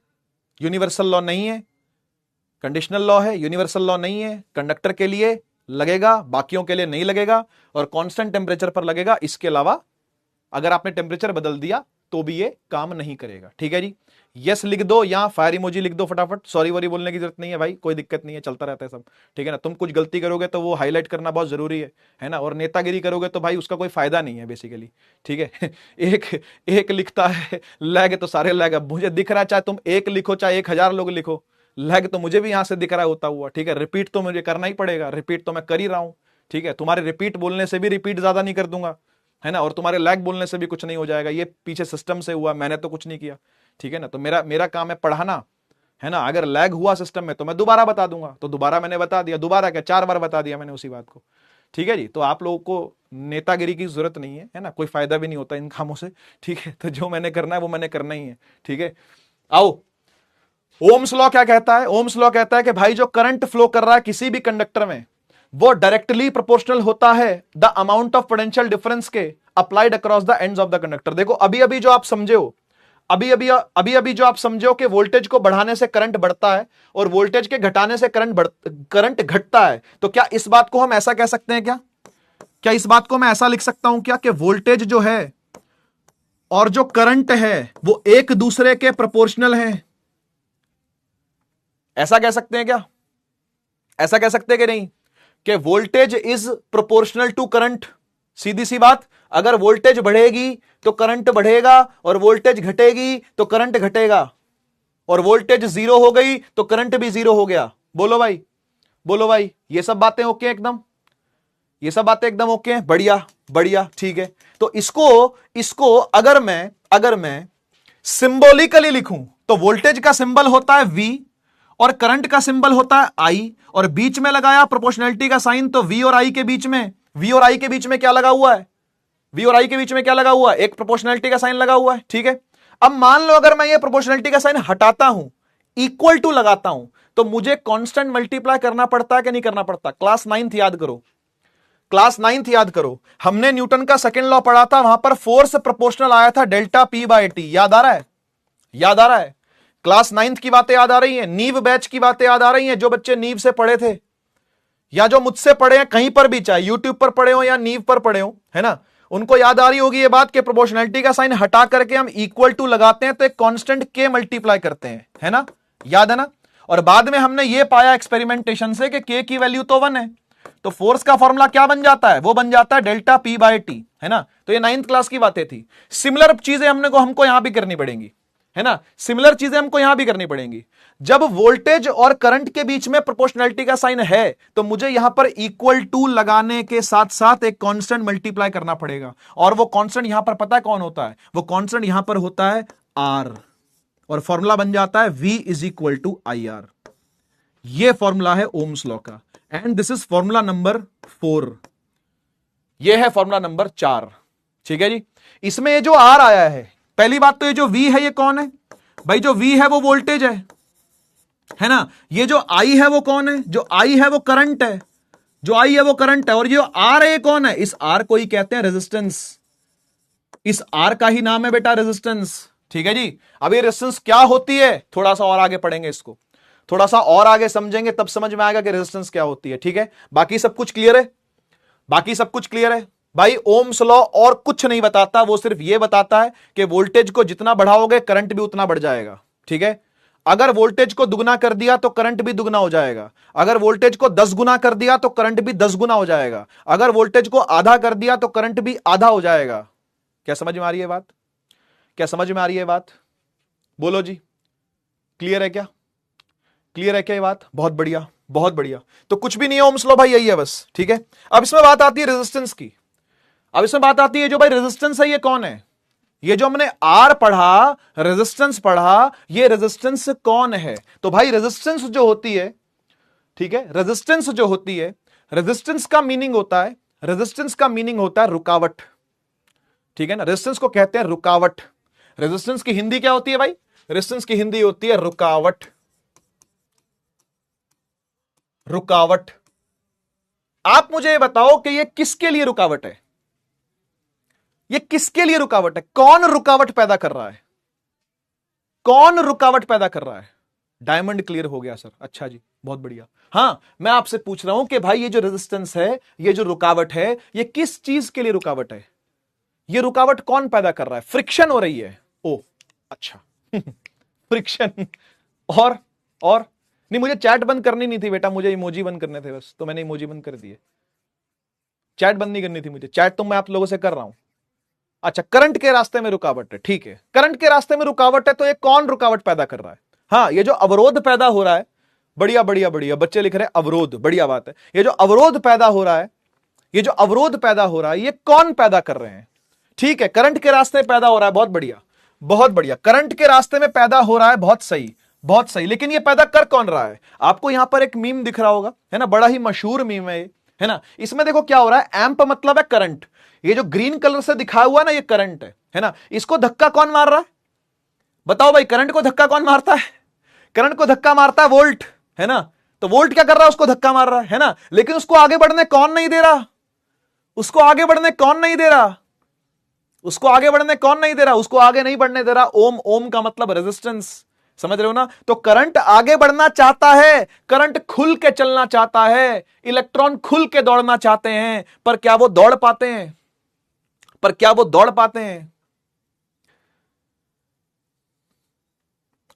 यूनिवर्सल लॉ नहीं है। कंडीशनल लॉ है, यूनिवर्सल लॉ नहीं है। कंडक्टर के लिए लगेगा, बाकियों के लिए नहीं लगेगा और कांस्टेंट टेम्परेचर पर लगेगा। इसके अलावा अगर आपने टेम्परेचर बदल दिया तो भी ये काम नहीं करेगा, ठीक है जी। यस लिख दो या फायर इमोजी लिख दो फटाफट। सॉरी वॉरी बोलने की जरूरत नहीं है भाई, कोई दिक्कत नहीं है, चलता रहता है सब, ठीक है ना। तुम कुछ गलती करोगे तो वो हाईलाइट करना बहुत जरूरी है ना। और नेतागिरी करोगे तो भाई उसका कोई फायदा नहीं है बेसिकली, ठीक है। एक लिखता है लैग तो सारे लैग। अब मुझे दिख रहा है, चाहे तुम एक लिखो चाहे 1000 लोग लिखो, लैग तो मुझे भी यहां से दिख रहा होता हुआ, ठीक है। रिपीट तो मुझे करना ही पड़ेगा, रिपीट तो मैं कर ही रहा हूं, ठीक है। तुम्हारे रिपीट बोलने से भी रिपीट ज्यादा नहीं कर दूंगा, है ना। और तुम्हारे लैग बोलने से भी कुछ नहीं हो जाएगा, ये पीछे सिस्टम से हुआ, मैंने तो कुछ नहीं किया, ठीक है ना। तो मेरा काम है पढ़ाना, है ना। अगर लैग हुआ सिस्टम में तो मैं दोबारा बता दूंगा, तो दोबारा मैंने बता दिया, दोबारा क्या 4 बार बता दिया मैंने उसी बात को, ठीक है जी। तो आप लोगों को नेतागिरी की जरूरत नहीं है ना, कोई फायदा भी नहीं होता इन कामों से, ठीक है। तो जो मैंने करना है वो मैंने करना ही है, ठीक है। आओ, ओम्स लॉ क्या कहता है? ओम्स लॉ कहता है कि भाई जो करंट फ्लो कर रहा है किसी भी कंडक्टर में वो डायरेक्टली प्रोपोर्शनल होता है the amount of potential difference के applied across the ends of the conductor. देखो अभी अभी जो आप समझे हो, अभी जो आप समझो कि वोल्टेज को बढ़ाने से करंट बढ़ता है और वोल्टेज के घटाने से करंट घटता है, तो क्या इस बात को हम ऐसा कह सकते हैं? क्या इस बात को मैं ऐसा लिख सकता हूं क्या कि वोल्टेज जो है और जो करंट है वो एक दूसरे के प्रोपोर्शनल हैं? ऐसा कह सकते हैं क्या? ऐसा कह सकते हैं कि नहीं कि voltage is proportional to current? सीधी सी बात, अगर वोल्टेज बढ़ेगी तो करंट बढ़ेगा और वोल्टेज घटेगी तो करंट घटेगा, और वोल्टेज 0 हो गई तो करंट भी 0 हो गया। बोलो भाई, बोलो भाई, ये सब बातें ओके एकदम? ये सब बातें एकदम ओके हैं? बढ़िया बढ़िया, ठीक है। तो इसको अगर मैं सिंबॉलिकली लिखूं तो वोल्टेज का सिंबल होता है V और करंट का सिंबल होता है I, और बीच में लगाया प्रोपोर्शनलिटी का साइन, तो V और I के बीच में क्या लगा हुआ है? V और I के बीच में क्या लगा हुआ है? एक प्रोपोर्शनलिटी का साइन लगा हुआ है, ठीक है। अब मान लो अगर मैं ये प्रोपोर्शनलिटी का साइन हटाता हूं, इक्वल टू लगाता हूं, तो मुझे कांस्टेंट मल्टीप्लाई करना पड़ता है कि नहीं करना पड़ता? क्लास 9th याद करो, क्लास 9th याद करो, हमने न्यूटन का सेकंड लॉ पढ़ा था, वहां पर फोर्स प्रोपोर्शनल आया था डेल्टा P बाय टी। याद आ रहा है? याद आ रहा है? क्लास 9th की बातें याद आ रही हैं, नीव बैच की बातें याद आ रही हैं, जो बच्चे नीव से पढ़े थे या जो मुझसे पढ़े हैं कहीं पर भी, चाहे यूट्यूब पर पढ़े हो या नीव पर पढ़े हो, है ना, उनको याद आ रही होगी ये बात कि प्रोपोर्शनलिटी का साइन हटा करके हम इक्वल टू लगाते हैं तो एक कांस्टेंट के मल्टीप्लाई करते हैं, है ना, याद है ना। और बाद में हमने ये पाया एक्सपेरिमेंटेशन से कि के की वैल्यू तो 1 है, तो फोर्स का फॉर्मूला क्या बन जाता है? वो बन जाता है डेल्टा पी बाय टी, है ना। तो ये 9th क्लास की बातें थी। सिमिलर चीजें हमको यहां भी करनी पड़ेंगी, है ना। सिमिलर चीजें हमको यहां भी करनी पड़ेंगी। जब वोल्टेज और करंट के बीच में प्रोपोर्शनैलिटी का साइन है तो मुझे यहां पर इक्वल टू लगाने के साथ साथ एक कांस्टेंट मल्टीप्लाई करना पड़ेगा, और वो कांस्टेंट यहां पर पता है कौन होता है? वो कांस्टेंट यहां पर होता है आर, और फॉर्मूला बन जाता है V is equal to I R. ये फॉर्मूला है ओम्स लॉ का, and this is formula number 4। ये है फॉर्मूला नंबर 4, ठीक है जी। इसमें ये जो आर आया है, पहली बात तो ये जो V है ये कौन है भाई? जो V है वो वोल्टेज है ना। ये जो I है वो कौन है? जो I है वो करंट है, जो I है वो करंट है। और ये जो R है ये कौन है? इस R को ही कहते हैं रेजिस्टेंस। इस R का ही नाम है बेटा रेजिस्टेंस, ठीक है जी। अब ये रेजिस्टेंस क्या होती है, थोड़ा सा और आगे पढ़ेंगे इसको, थोड़ा सा और आगे समझेंगे तब समझ में आएगा कि रेजिस्टेंस क्या होती है, ठीक है। बाकी सब कुछ क्लियर है? बाकी सब कुछ क्लियर है भाई। ओम्स लॉ और कुछ नहीं बताता, वो सिर्फ ये बताता है कि वोल्टेज को जितना बढ़ाओगे करंट भी उतना बढ़ जाएगा, ठीक है। अगर वोल्टेज को दुगना कर दिया तो करंट भी दुगना हो जाएगा, अगर वोल्टेज को 10 गुना कर दिया तो करंट भी 10 गुना हो जाएगा, अगर वोल्टेज को आधा कर दिया तो करंट भी आधा हो जाएगा। क्या समझ में आ रही है बात? क्या समझ में आ रही है बात? बोलो जी, क्लियर है क्या? क्लियर है क्या ये बात? बहुत बढ़िया, बहुत बढ़िया। तो कुछ भी नहीं है ओम्स लॉ भाई, यही है बस, ठीक है। अब इसमें बात आती है रेजिस्टेंस की। अब इसमें बात आती है जो भाई रेजिस्टेंस है ये कौन है? ये जो हमने आर पढ़ा, रेजिस्टेंस पढ़ा, ये रेजिस्टेंस कौन है? तो भाई रेजिस्टेंस जो होती है, ठीक है, रेजिस्टेंस जो होती है, रेजिस्टेंस का मीनिंग होता है, रेजिस्टेंस का मीनिंग होता है रुकावट, ठीक है ना। रेजिस्टेंस को कहते हैं रुकावट। रेजिस्टेंस की हिंदी क्या होती है भाई? रेजिस्टेंस की हिंदी होती है रुकावट। रुकावट। आप मुझे ये बताओ कि ये किसके लिए रुकावट है? ये किसके लिए रुकावट है? कौन रुकावट पैदा कर रहा है? कौन रुकावट पैदा कर रहा है? डायमंड क्लियर हो गया सर, अच्छा जी, बहुत बढ़िया। हां, मैं आपसे पूछ रहा हूं कि भाई ये जो रेजिस्टेंस है, ये जो रुकावट है, ये किस चीज के लिए रुकावट है? ये रुकावट कौन पैदा कर रहा है? फ्रिक्शन हो रही है। ओ अच्छा फ्रिक्शन। और नहीं, मुझे चैट बंद करनी नहीं थी बेटा, मुझे इमोजी बंद करने थे बस, तो मैंने इमोजी बंद कर दिए। चैट बंद नहीं करनी थी मुझे, चैट तो मैं आप लोगों से कर रहा हूं। अच्छा, करंट के रास्ते में रुकावट है, ठीक है। करंट के रास्ते में रुकावट है तो ये कौन रुकावट पैदा कर रहा है? हाँ, ये जो अवरोध पैदा हो रहा है, बढ़िया बढ़िया बढ़िया, बच्चे लिख रहे हैं अवरोध, बढ़िया बात है। ये जो अवरोध पैदा हो रहा है, ये जो अवरोध पैदा हो रहा है, ये कौन पैदा कर रहे हैं? ठीक है, करंट के रास्ते में पैदा हो रहा है, बहुत बढ़िया, बहुत बढ़िया। करंट के रास्ते में पैदा हो रहा है, बहुत सही, बहुत सही। लेकिन ये पैदा कर कौन रहा है? आपको यहां पर एक मीम दिख रहा होगा, है ना, बड़ा ही मशहूर मीम है ना। इसमें देखो क्या हो रहा है, एम्प मतलब है करंट। ये जो ग्रीन कलर से दिखाया हुआ ना, ये करंट है ना। इसको धक्का कौन मार रहा है? बताओ भाई, करंट को धक्का कौन मारता है? करंट को धक्का मारता है वोल्ट, है ना। तो वोल्ट क्या कर रहा है? उसको धक्का मार रहा है ना। लेकिन उसको आगे बढ़ने कौन नहीं दे रहा? उसको आगे बढ़ने कौन नहीं दे रहा? उसको आगे बढ़ने कौन नहीं दे रहा? उसको आगे नहीं बढ़ने दे रहा ओम। ओम का मतलब रेजिस्टेंस, समझ रहे हो ना। तो करंट आगे बढ़ना चाहता है, करंट खुल के चलना चाहता है, इलेक्ट्रॉन खुल के दौड़ना चाहते हैं, पर क्या वो दौड़ पाते हैं? पर क्या वो दौड़ पाते हैं?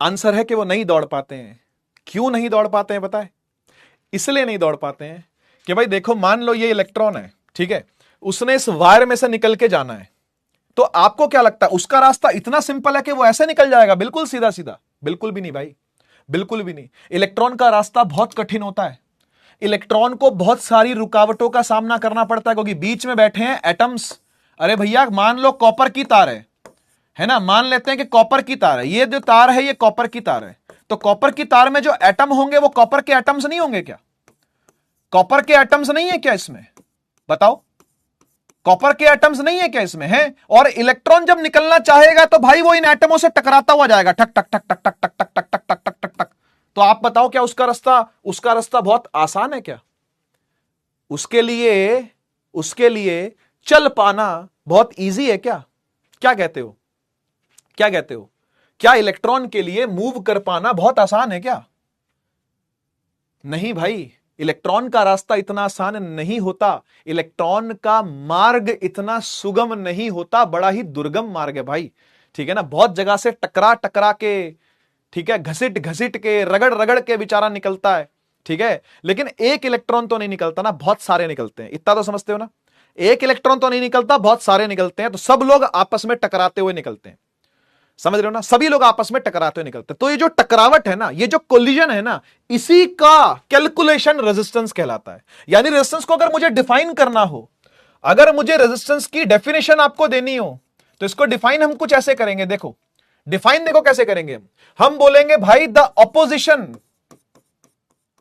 आंसर है कि वो नहीं दौड़ पाते हैं। क्यों नहीं दौड़ पाते हैं पता है? इसलिए नहीं दौड़ पाते हैं कि भाई देखो, मान लो ये इलेक्ट्रॉन है, ठीक है, उसने इस वायर में से निकल के जाना है, तो आपको क्या लगता है उसका रास्ता इतना सिंपल है कि वो ऐसे निकल जाएगा बिल्कुल सीधा सीधा? बिल्कुल भी नहीं भाई, बिल्कुल भी नहीं। इलेक्ट्रॉन का रास्ता बहुत कठिन होता है। इलेक्ट्रॉन को बहुत सारी रुकावटों का सामना करना पड़ता है, क्योंकि बीच में बैठे हैं एटम्स। अरे भैया, मान लो कॉपर की तार है ना, मान लेते हैं कि कॉपर की तार है, ये जो तार है ये कॉपर की तार है, तो कॉपर की तार में जो एटम होंगे वो कॉपर के एटम्स नहीं होंगे क्या? कॉपर के एटम्स नहीं है क्या इसमें? बताओ, कॉपर के एटम्स नहीं है क्या इसमें? है। और इलेक्ट्रॉन जब निकलना चाहेगा तो भाई वो इन एटमों से टकराता हुआ जाएगा, ठक टक टक टक टक टक टक टक टक टक टक टक। तो आप बताओ, क्या उसका रास्ता बहुत आसान है क्या? उसके लिए चल पाना बहुत इजी है क्या? क्या कहते हो? क्या कहते हो? क्या इलेक्ट्रॉन के लिए मूव कर पाना बहुत आसान है क्या? नहीं भाई, इलेक्ट्रॉन का रास्ता इतना आसान नहीं होता, इलेक्ट्रॉन का मार्ग इतना सुगम नहीं होता, बड़ा ही दुर्गम मार्ग है भाई, ठीक है ना। बहुत जगह से टकरा टकरा के, ठीक है, घसीट घसीट के, रगड़ रगड़ के बेचारा निकलता है ठीक है, लेकिन एक इलेक्ट्रॉन तो नहीं निकलता ना, बहुत सारे निकलते हैं, इतना तो समझते हो ना। एक इलेक्ट्रॉन तो नहीं निकलता, बहुत सारे निकलते हैं, तो सब लोग आपस में टकराते हुए निकलते हैं, समझ रहे हो ना, सभी लोग आपस में टकराते हुए निकलते हैं। तो ये जो टकरावट है ना, ये जो कोलिजन है ना, इसी का कैलकुलेशन रेजिस्टेंस कहलाता है। यानी रेजिस्टेंस को अगर मुझे डिफाइन करना हो, अगर मुझे रेजिस्टेंस की डेफिनेशन आपको देनी हो, तो इसको डिफाइन हम कुछ ऐसे करेंगे, देखो डिफाइन देखो कैसे करेंगे। हम बोलेंगे भाई द ऑपोजिशन,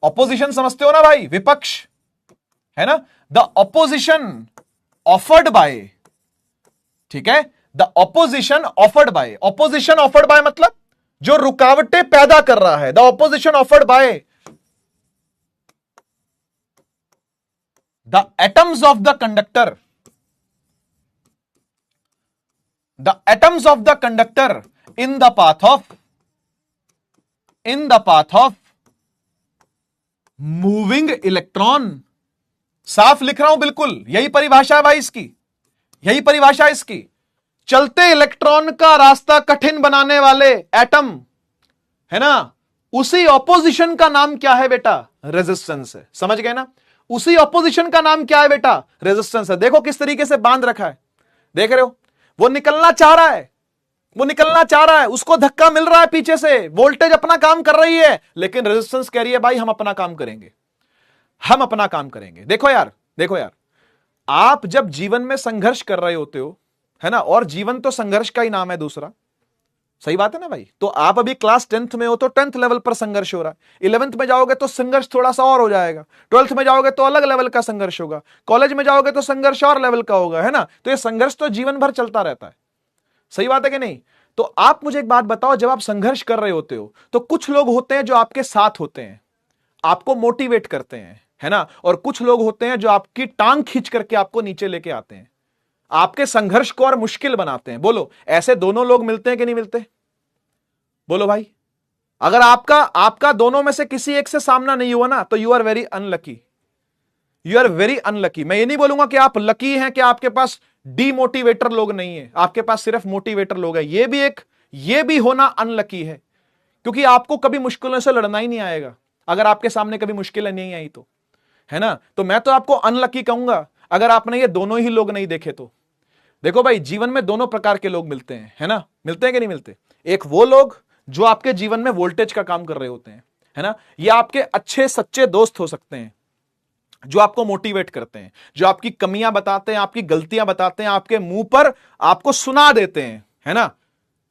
ऑपोजिशन समझते हो ना भाई, विपक्ष है ना, द ऑपोजिशन ऑफर्ड बाय, ठीक है, the opposition offered by, opposition offered by मतलब जो रुकावटें पैदा कर रहा है, the opposition offered by the atoms of the conductor, the atoms of the conductor in the path of moving electron. साफ लिख रहा हूं बिल्कुल, यही परिभाषा है भाई इसकी, यही परिभाषा है इसकी। चलते इलेक्ट्रॉन का रास्ता कठिन बनाने वाले एटम है ना, उसी ऑपोजिशन का नाम क्या है बेटा, रेजिस्टेंस है। समझ गए ना, उसी ऑपोजिशन का नाम क्या है बेटा, रेजिस्टेंस है। देखो किस तरीके से बांध रखा है, देख रहे हो, वो निकलना चाह रहा है, वो निकलना चाह रहा है, उसको धक्का मिल रहा है पीछे से, वोल्टेज अपना काम कर रही है, लेकिन रेजिस्टेंस कह रही है भाई हम अपना काम करेंगे, हम अपना काम करेंगे। देखो यार, देखो यार, आप जब जीवन में संघर्ष कर रहे होते हो, है ना, और जीवन तो संघर्ष का ही नाम है दूसरा, सही बात है ना भाई। तो आप अभी क्लास 10th में हो तो 10th लेवल पर संघर्ष हो रहा है, 11th में जाओगे तो संघर्ष थोड़ा सा और हो जाएगा, 12th में जाओगे तो अलग लेवल का संघर्ष होगा, कॉलेज में जाओगे तो संघर्ष और लेवल का होगा, है ना। तो ये संघर्ष तो जीवन भर चलता रहता है, सही बात है कि नहीं। तो आप मुझे एक बात बताओ, जब आप संघर्ष कर रहे होते हो तो कुछ लोग होते हैं जो आपके साथ होते हैं, आपको मोटिवेट करते हैं, है ना, और कुछ लोग होते हैं जो आपकी टांग खींच करके आपको नीचे लेके आते हैं, आपके संघर्ष को और मुश्किल बनाते हैं। बोलो ऐसे दोनों लोग मिलते हैं कि नहीं मिलते, बोलो भाई। अगर आपका दोनों में से किसी एक से सामना नहीं हुआ ना, तो you are very unlucky, you are very unlucky. मैं ये नहीं बोलूंगा कि आप लकी हैं कि आपके पास डीमोटिवेटर लोग नहीं है, आपके पास सिर्फ मोटिवेटर लोग हैं। ये भी होना अनलकी है, क्योंकि आपको कभी मुश्किलों से लड़ना ही नहीं आएगा अगर आपके सामने कभी मुश्किलें नहीं आई तो, है ना। तो मैं तो आपको अनलकी कहूंगा अगर आपने ये दोनों ही लोग नहीं देखे तो। देखो भाई, जीवन में दोनों प्रकार के लोग मिलते हैं, है ना, मिलते हैं कि नहीं मिलते। एक वो लोग जो आपके जीवन में वोल्टेज का काम कर रहे होते हैं, है ना, ये आपके अच्छे सच्चे दोस्त हो सकते हैं जो आपको मोटिवेट करते हैं, जो आपकी कमियां बताते हैं, आपकी गलतियां बताते हैं, आपके मुंह पर आपको सुना देते हैं, है ना,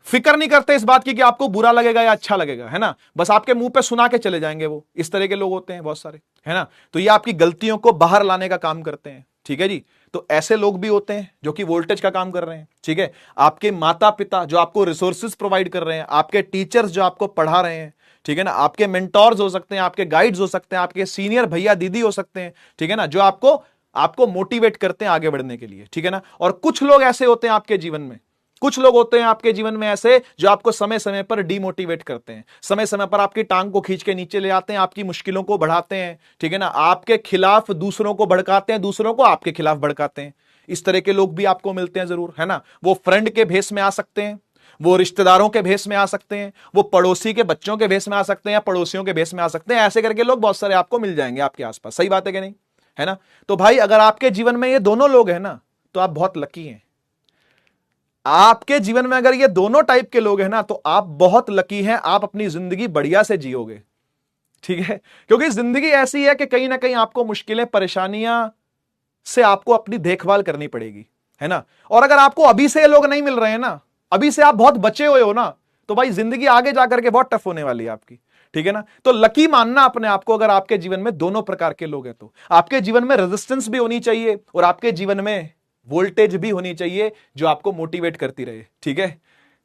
फिक्र नहीं करते इस बात की कि आपको बुरा लगेगा या अच्छा लगेगा, है ना, बस आपके मुंह पे सुना के चले जाएंगे। वो इस तरह के लोग होते हैं बहुत सारे, है ना। तो ये आपकी गलतियों को बाहर लाने का काम करते हैं, ठीक है जी। तो ऐसे लोग भी होते हैं जो कि वोल्टेज का काम कर रहे हैं, ठीक है। आपके माता पिता जो आपको रिसोर्सेज प्रोवाइड कर रहे हैं, आपके टीचर्स जो आपको पढ़ा रहे हैं, ठीक है ना, आपके मेंटोर्स हो सकते हैं, आपके गाइड्स हो सकते हैं, आपके सीनियर भैया दीदी हो सकते हैं, ठीक है ना, जो आपको मोटिवेट करते हैं आगे बढ़ने के लिए, ठीक है ना। और कुछ लोग ऐसे होते हैं आपके जीवन में, कुछ लोग होते हैं आपके जीवन में ऐसे जो आपको समय समय पर डीमोटिवेट करते हैं, समय समय पर आपकी टांग को खींच के नीचे ले आते हैं, आपकी मुश्किलों को बढ़ाते हैं, ठीक है ना, आपके खिलाफ दूसरों को भड़काते हैं, दूसरों को आपके खिलाफ भड़काते हैं। इस तरह के लोग भी आपको मिलते हैं जरूर, है ना। वो फ्रेंड के भेष में आ सकते हैं, वो रिश्तेदारों के भेष में आ सकते हैं, वो पड़ोसी के बच्चों के भेष में आ सकते हैं, या पड़ोसियों के भेष में आ सकते हैं। ऐसे करके लोग बहुत सारे आपको मिल जाएंगे आपके आसपास, सही बात है कि नहीं, है ना। तो भाई अगर आपके जीवन में ये दोनों लोग हैं ना, तो आप बहुत लकी हैं। आपके जीवन में अगर ये दोनों टाइप के लोग हैं ना, तो आप बहुत लकी हैं, आप अपनी जिंदगी बढ़िया से जियोगे, ठीक है। क्योंकि जिंदगी ऐसी है कि कहीं ना कहीं आपको मुश्किलें परेशानियां से आपको अपनी देखभाल करनी पड़ेगी, है ना। और अगर आपको अभी से लोग नहीं मिल रहे हैं ना, अभी से आप बहुत बचे हुए हो ना, तो भाई जिंदगी आगे जाकर के बहुत टफ होने वाली है आपकी, ठीक है ना। तो लकी मानना अपने आप को अगर आपके जीवन में दोनों प्रकार के लोग हैं तो। आपके जीवन में रेजिस्टेंस भी होनी चाहिए और आपके जीवन में वोल्टेज भी होनी चाहिए जो आपको मोटिवेट करती रहे, ठीक है।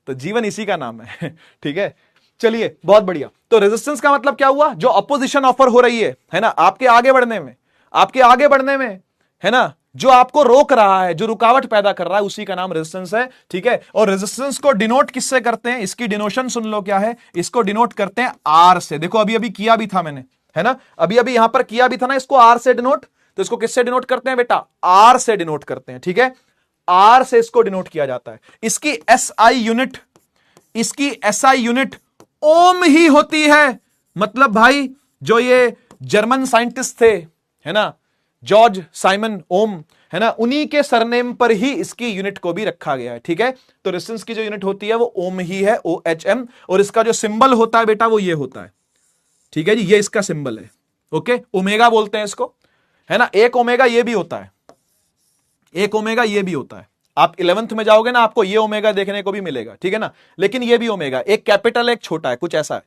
तो जीवन इसी का नाम है, ठीक है। चलिए बहुत बढ़िया। तो रेजिस्टेंस का मतलब क्या हुआ, जो अपोजिशन ऑफर हो रही है ना, आपके आगे बढ़ने में, है ना, जो आपको रोक रहा है, जो रुकावट पैदा कर रहा है, उसी का नाम रेजिस्टेंस है, ठीक है। और रेजिस्टेंस को डिनोट किससे करते हैं, इसकी डिनोशन सुन लो क्या है, इसको डिनोट करते हैं आर से। देखो अभी अभी किया भी था मैंने, है ना, अभी अभी यहां पर किया भी था ना, इसको आर से डिनोट। तो इसको किससे डिनोट करते हैं बेटा, आर से डिनोट करते हैं, ठीक है। आर से इसको डिनोट किया जाता है। इसकी एसआई यूनिट ओम ही होती है। मतलब भाई जर्मन साइंटिस्ट थे, है ना, जॉर्ज साइमन ओम, है ना, उन्हीं के सरनेम पर ही इसकी यूनिट को भी रखा गया है। ठीक है, तो रेजिस्टेंस की जो यूनिट होती है वो ओम ही है, OHM, और इसका जो सिंबल होता है बेटा वो ये होता है। ठीक है जी, ये इसका सिंबल है। ओके, ओमेगा बोलते हैं इसको, है ना। एक ओमेगा ये भी होता है, एक ओमेगा ये भी होता है। आप 11th में जाओगे ना, आपको ये ओमेगा देखने को भी मिलेगा, ठीक है ना। लेकिन ये भी ओमेगा, एक कैपिटल एक छोटा है, कुछ ऐसा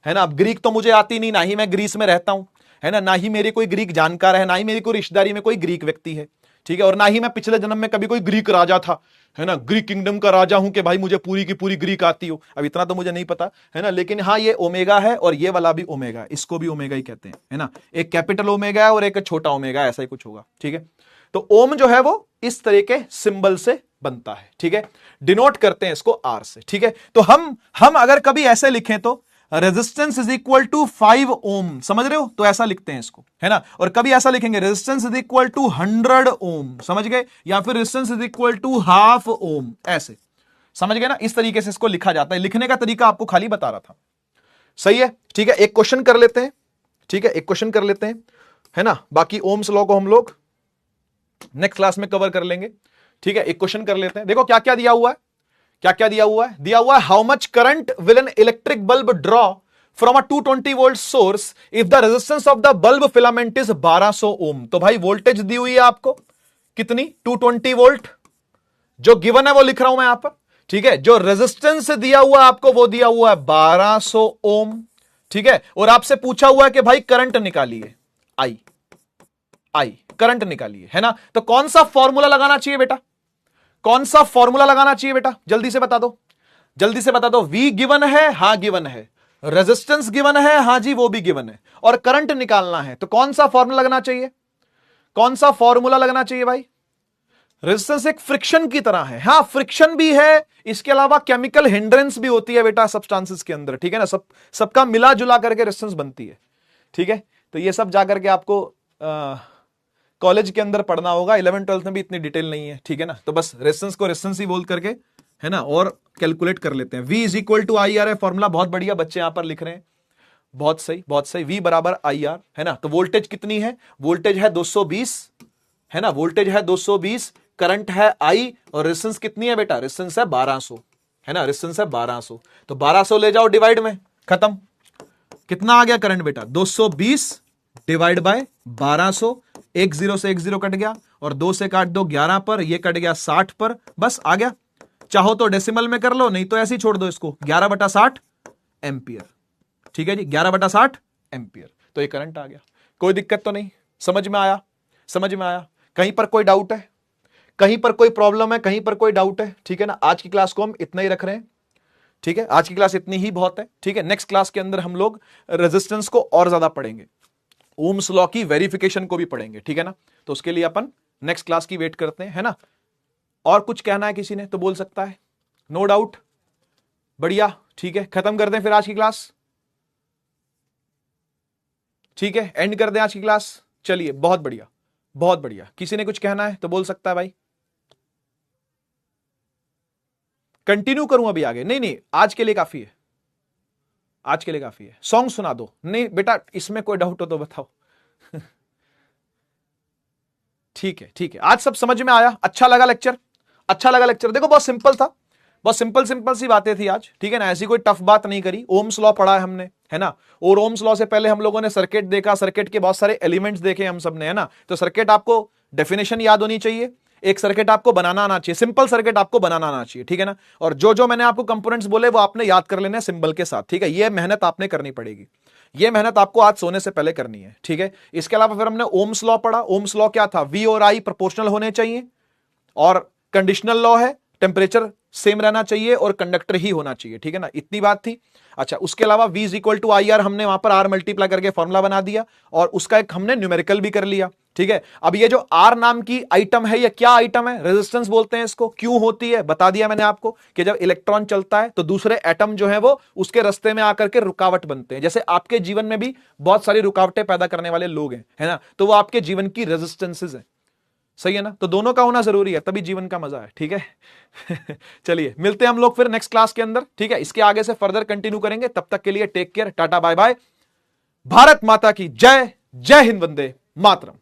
है ना। अब ग्रीक तो मुझे आती नहीं, ना ही मैं ग्रीस में रहता हूं, है ना ही मेरी कोई ग्रीक जानकार है, ना ही मेरी कोई रिश्तेदारी में कोई ग्रीक व्यक्ति है, ठीक है, और ना ही मैं पिछले जन्म में कभी कोई ग्रीक राजा था, है ना, ग्रीक किंगडम का राजा हूं कि भाई मुझे पूरी की पूरी ग्रीक आती हो। अब इतना तो मुझे नहीं पता, है ना, लेकिन हाँ ये ओमेगा है और ये वाला भी ओमेगा है, इसको भी ओमेगा ही कहते हैं, है ना। एक कैपिटल ओमेगा है और एक छोटा ओमेगा, ऐसा ही कुछ होगा। ठीक है, तो ओम जो है वो इस तरह के सिंबल से बनता है। ठीक है, डिनोट करते हैं इसको आर से। ठीक है, तो हम अगर कभी ऐसे लिखें तो रेजिस्टेंस इज इक्वल टू 5 ओम, समझ रहे हो, तो ऐसा लिखते हैं इसको, है ना। और कभी ऐसा लिखेंगे resistance is equal to 100 ohm, समझ गए, या फिर resistance is equal to half ohm, ऐसे समझ गए ना। इस तरीके से इसको लिखा जाता है, लिखने का तरीका आपको खाली बता रहा था, सही है। ठीक है, एक क्वेश्चन कर लेते हैं, ठीक है, एक क्वेश्चन कर लेते हैं, है ना। बाकी ओम्स लॉ को हम लोग नेक्स्ट क्लास में कवर कर लेंगे। ठीक है, एक क्वेश्चन कर लेते हैं, देखो क्या क्या दिया हुआ है, क्या क्या दिया हुआ है। दिया हुआ है how much current will an electric bulb draw from a 220 volt source if the resistance of the bulb filament is 1200 ओम। तो भाई वोल्टेज दी हुई है आपको कितनी, 220 वोल्ट, जो गिवन है वो लिख रहा हूं मैं यहां पर। ठीक है, जो रेजिस्टेंस दिया हुआ है आपको वो दिया हुआ है 1200 ओम। ठीक है, और आपसे पूछा हुआ है कि भाई करंट निकालिए, आई करंट निकालिए, है ना। तो कौन सा फॉर्मूला लगाना चाहिए बेटा, कौन सा फॉर्मूला लगाना चाहिए बेटा, जल्दी से बता दो, जल्दी से बता दो। V गिवन है, हां गिवन है, रेजिस्टेंस गिवन है, हां जी वो भी गिवन है, और करंट निकालना है, तो कौन सा फॉर्मूला लगना चाहिए, कौन सा फॉर्मूला लगना चाहिए भाई। रेजिस्टेंस एक फ्रिक्शन की तरह है, हां फ्रिक्शन भी है, इसके अलावा केमिकल हिंड्रेंस भी होती है बेटा सब्सटेंसेस के अंदर, ठीक है ना, सबका मिला जुला करके रेजिस्टेंस बनती है। ठीक है, तो ये सब जाकर के आपको कॉलेज के अंदर पढ़ना होगा, 11th 12th में भी इतनी डिटेल नहीं है। ठीक है ना, तो बस रेजिस्टेंस को रेजिस्टेंस ही बोल करके, है ना, और कैलकुलेट कर लेते हैं। V is equal to I R है फॉर्मूला, बहुत बढ़िया बच्चे यहां पर लिख रहे हैं, बहुत सही बहुत सही। V बराबर आई आर, है ना। तो वोल्टेज कितनी है, वोल्टेज है 220, है ना, वोल्टेज है 220, करंट है I, और रेजिस्टेंस कितनी है बेटा, रेजिस्टेंस है 1200, है ना, रेजिस्टेंस है 1200। तो 1200 ले जाओ डिवाइड में, खत्म। कितना आ गया करंट बेटा, 220 डिवाइड बाय 1200, एक जीरो से एक जीरो कट गया, और 2 से काट दो 11 पर, ये कट गया 60 पर, बस आ गया। चाहो तो डेसिमल में कर लो, नहीं तो ऐसे ही छोड़ दो इसको, 11/60 एम्पियर। ठीक है जी, 11/60 एम्पियर। तो ये करंट आ गया, कोई दिक्कत तो नहीं, समझ में आया, समझ में आया। कहीं पर कोई डाउट है, कहीं पर कोई प्रॉब्लम है, कहीं पर कोई डाउट है। ठीक है ना, आज की क्लास को हम इतना ही रख रहे हैं। ठीक है, आज की क्लास इतनी ही बहुत है। ठीक है, नेक्स्ट क्लास के अंदर हम लोग रेजिस्टेंस को और ज्यादा पढ़ेंगे, ओम्स लॉ की वेरिफिकेशन को भी पढ़ेंगे। ठीक है ना, तो उसके लिए अपन नेक्स्ट क्लास की वेट करते हैं, है ना। और कुछ कहना है किसी ने तो बोल सकता है, नो डाउट, बढ़िया। ठीक है, खत्म कर दें फिर आज की क्लास, ठीक है, एंड कर दें आज की क्लास। चलिए, बहुत बढ़िया बहुत बढ़िया। किसी ने कुछ कहना है तो बोल सकता है भाई, कंटिन्यू करूं अभी आगे, नहीं नहीं आज के लिए काफी है, आज के लिए काफी है। सॉन्ग सुना दो, नहीं बेटा इसमें कोई डाउट हो तो बताओ। ठीक है, ठीक है, आज सब समझ में आया, अच्छा लगा लेक्चर, अच्छा लगा लेक्चर। देखो बहुत सिंपल था, बहुत सिंपल सिंपल सी बातें थी आज। ठीक है ना, ऐसी कोई टफ बात नहीं करी। ओम्स लॉ पढ़ा है हमने, है ना, और ओम्स लॉ से पहले हम लोगों ने सर्किट देखा, सर्किट के बहुत सारे एलिमेंट्स देखे हम सब ने, है ना। तो सर्किट आपको डेफिनेशन याद होनी चाहिए, एक सर्किट आपको बनाना आना चाहिए, सिंपल सर्किट आपको बनाना आना चाहिए। ठीक है ना, और जो जो मैंने आपको कंपोनेंट्स बोले वो आपने याद कर लेने सिंबल के साथ। ठीक है, ये मेहनत आपने करनी पड़ेगी, ये मेहनत आपको आज सोने से पहले करनी है। ठीक है, इसके अलावा फिर हमने ओम्स लॉ पढ़ा। ओम्स लॉ क्या था, V और I प्रोपोर्शनल होने चाहिए, और कंडीशनल लॉ है टेम्परेचर सेम रहना चाहिए और कंडक्टर ही होना चाहिए। ठीक है ना, इतनी बात थी। अच्छा, उसके अलावा V is equal to I R, हमने वहां पर R मल्टीप्लाई करके फॉर्मुला बना दिया, और उसका एक हमने न्यूमेरिकल भी कर लिया। ठीक है, अब ये जो R नाम की आइटम है, ये क्या आइटम है, रेजिस्टेंस बोलते हैं इसको। क्यों होती है बता दिया मैंने आपको, कि जब इलेक्ट्रॉन चलता है तो दूसरे एटम जो है वो उसके रास्ते में आकर के रुकावट बनते हैं। जैसे आपके जीवन में भी बहुत सारी रुकावटें पैदा करने वाले लोग हैं, है ना, तो वो आपके जीवन की रेजिस्टेंसेज है, सही है ना। तो दोनों का होना जरूरी है, तभी जीवन का मजा है। ठीक है। चलिए मिलते हैं हम लोग फिर नेक्स्ट क्लास के अंदर। ठीक है, इसके आगे से फर्दर कंटिन्यू करेंगे, तब तक के लिए take care, tata bye bye, Bharat माता की जय। जय हिंद, वंदे मातरम।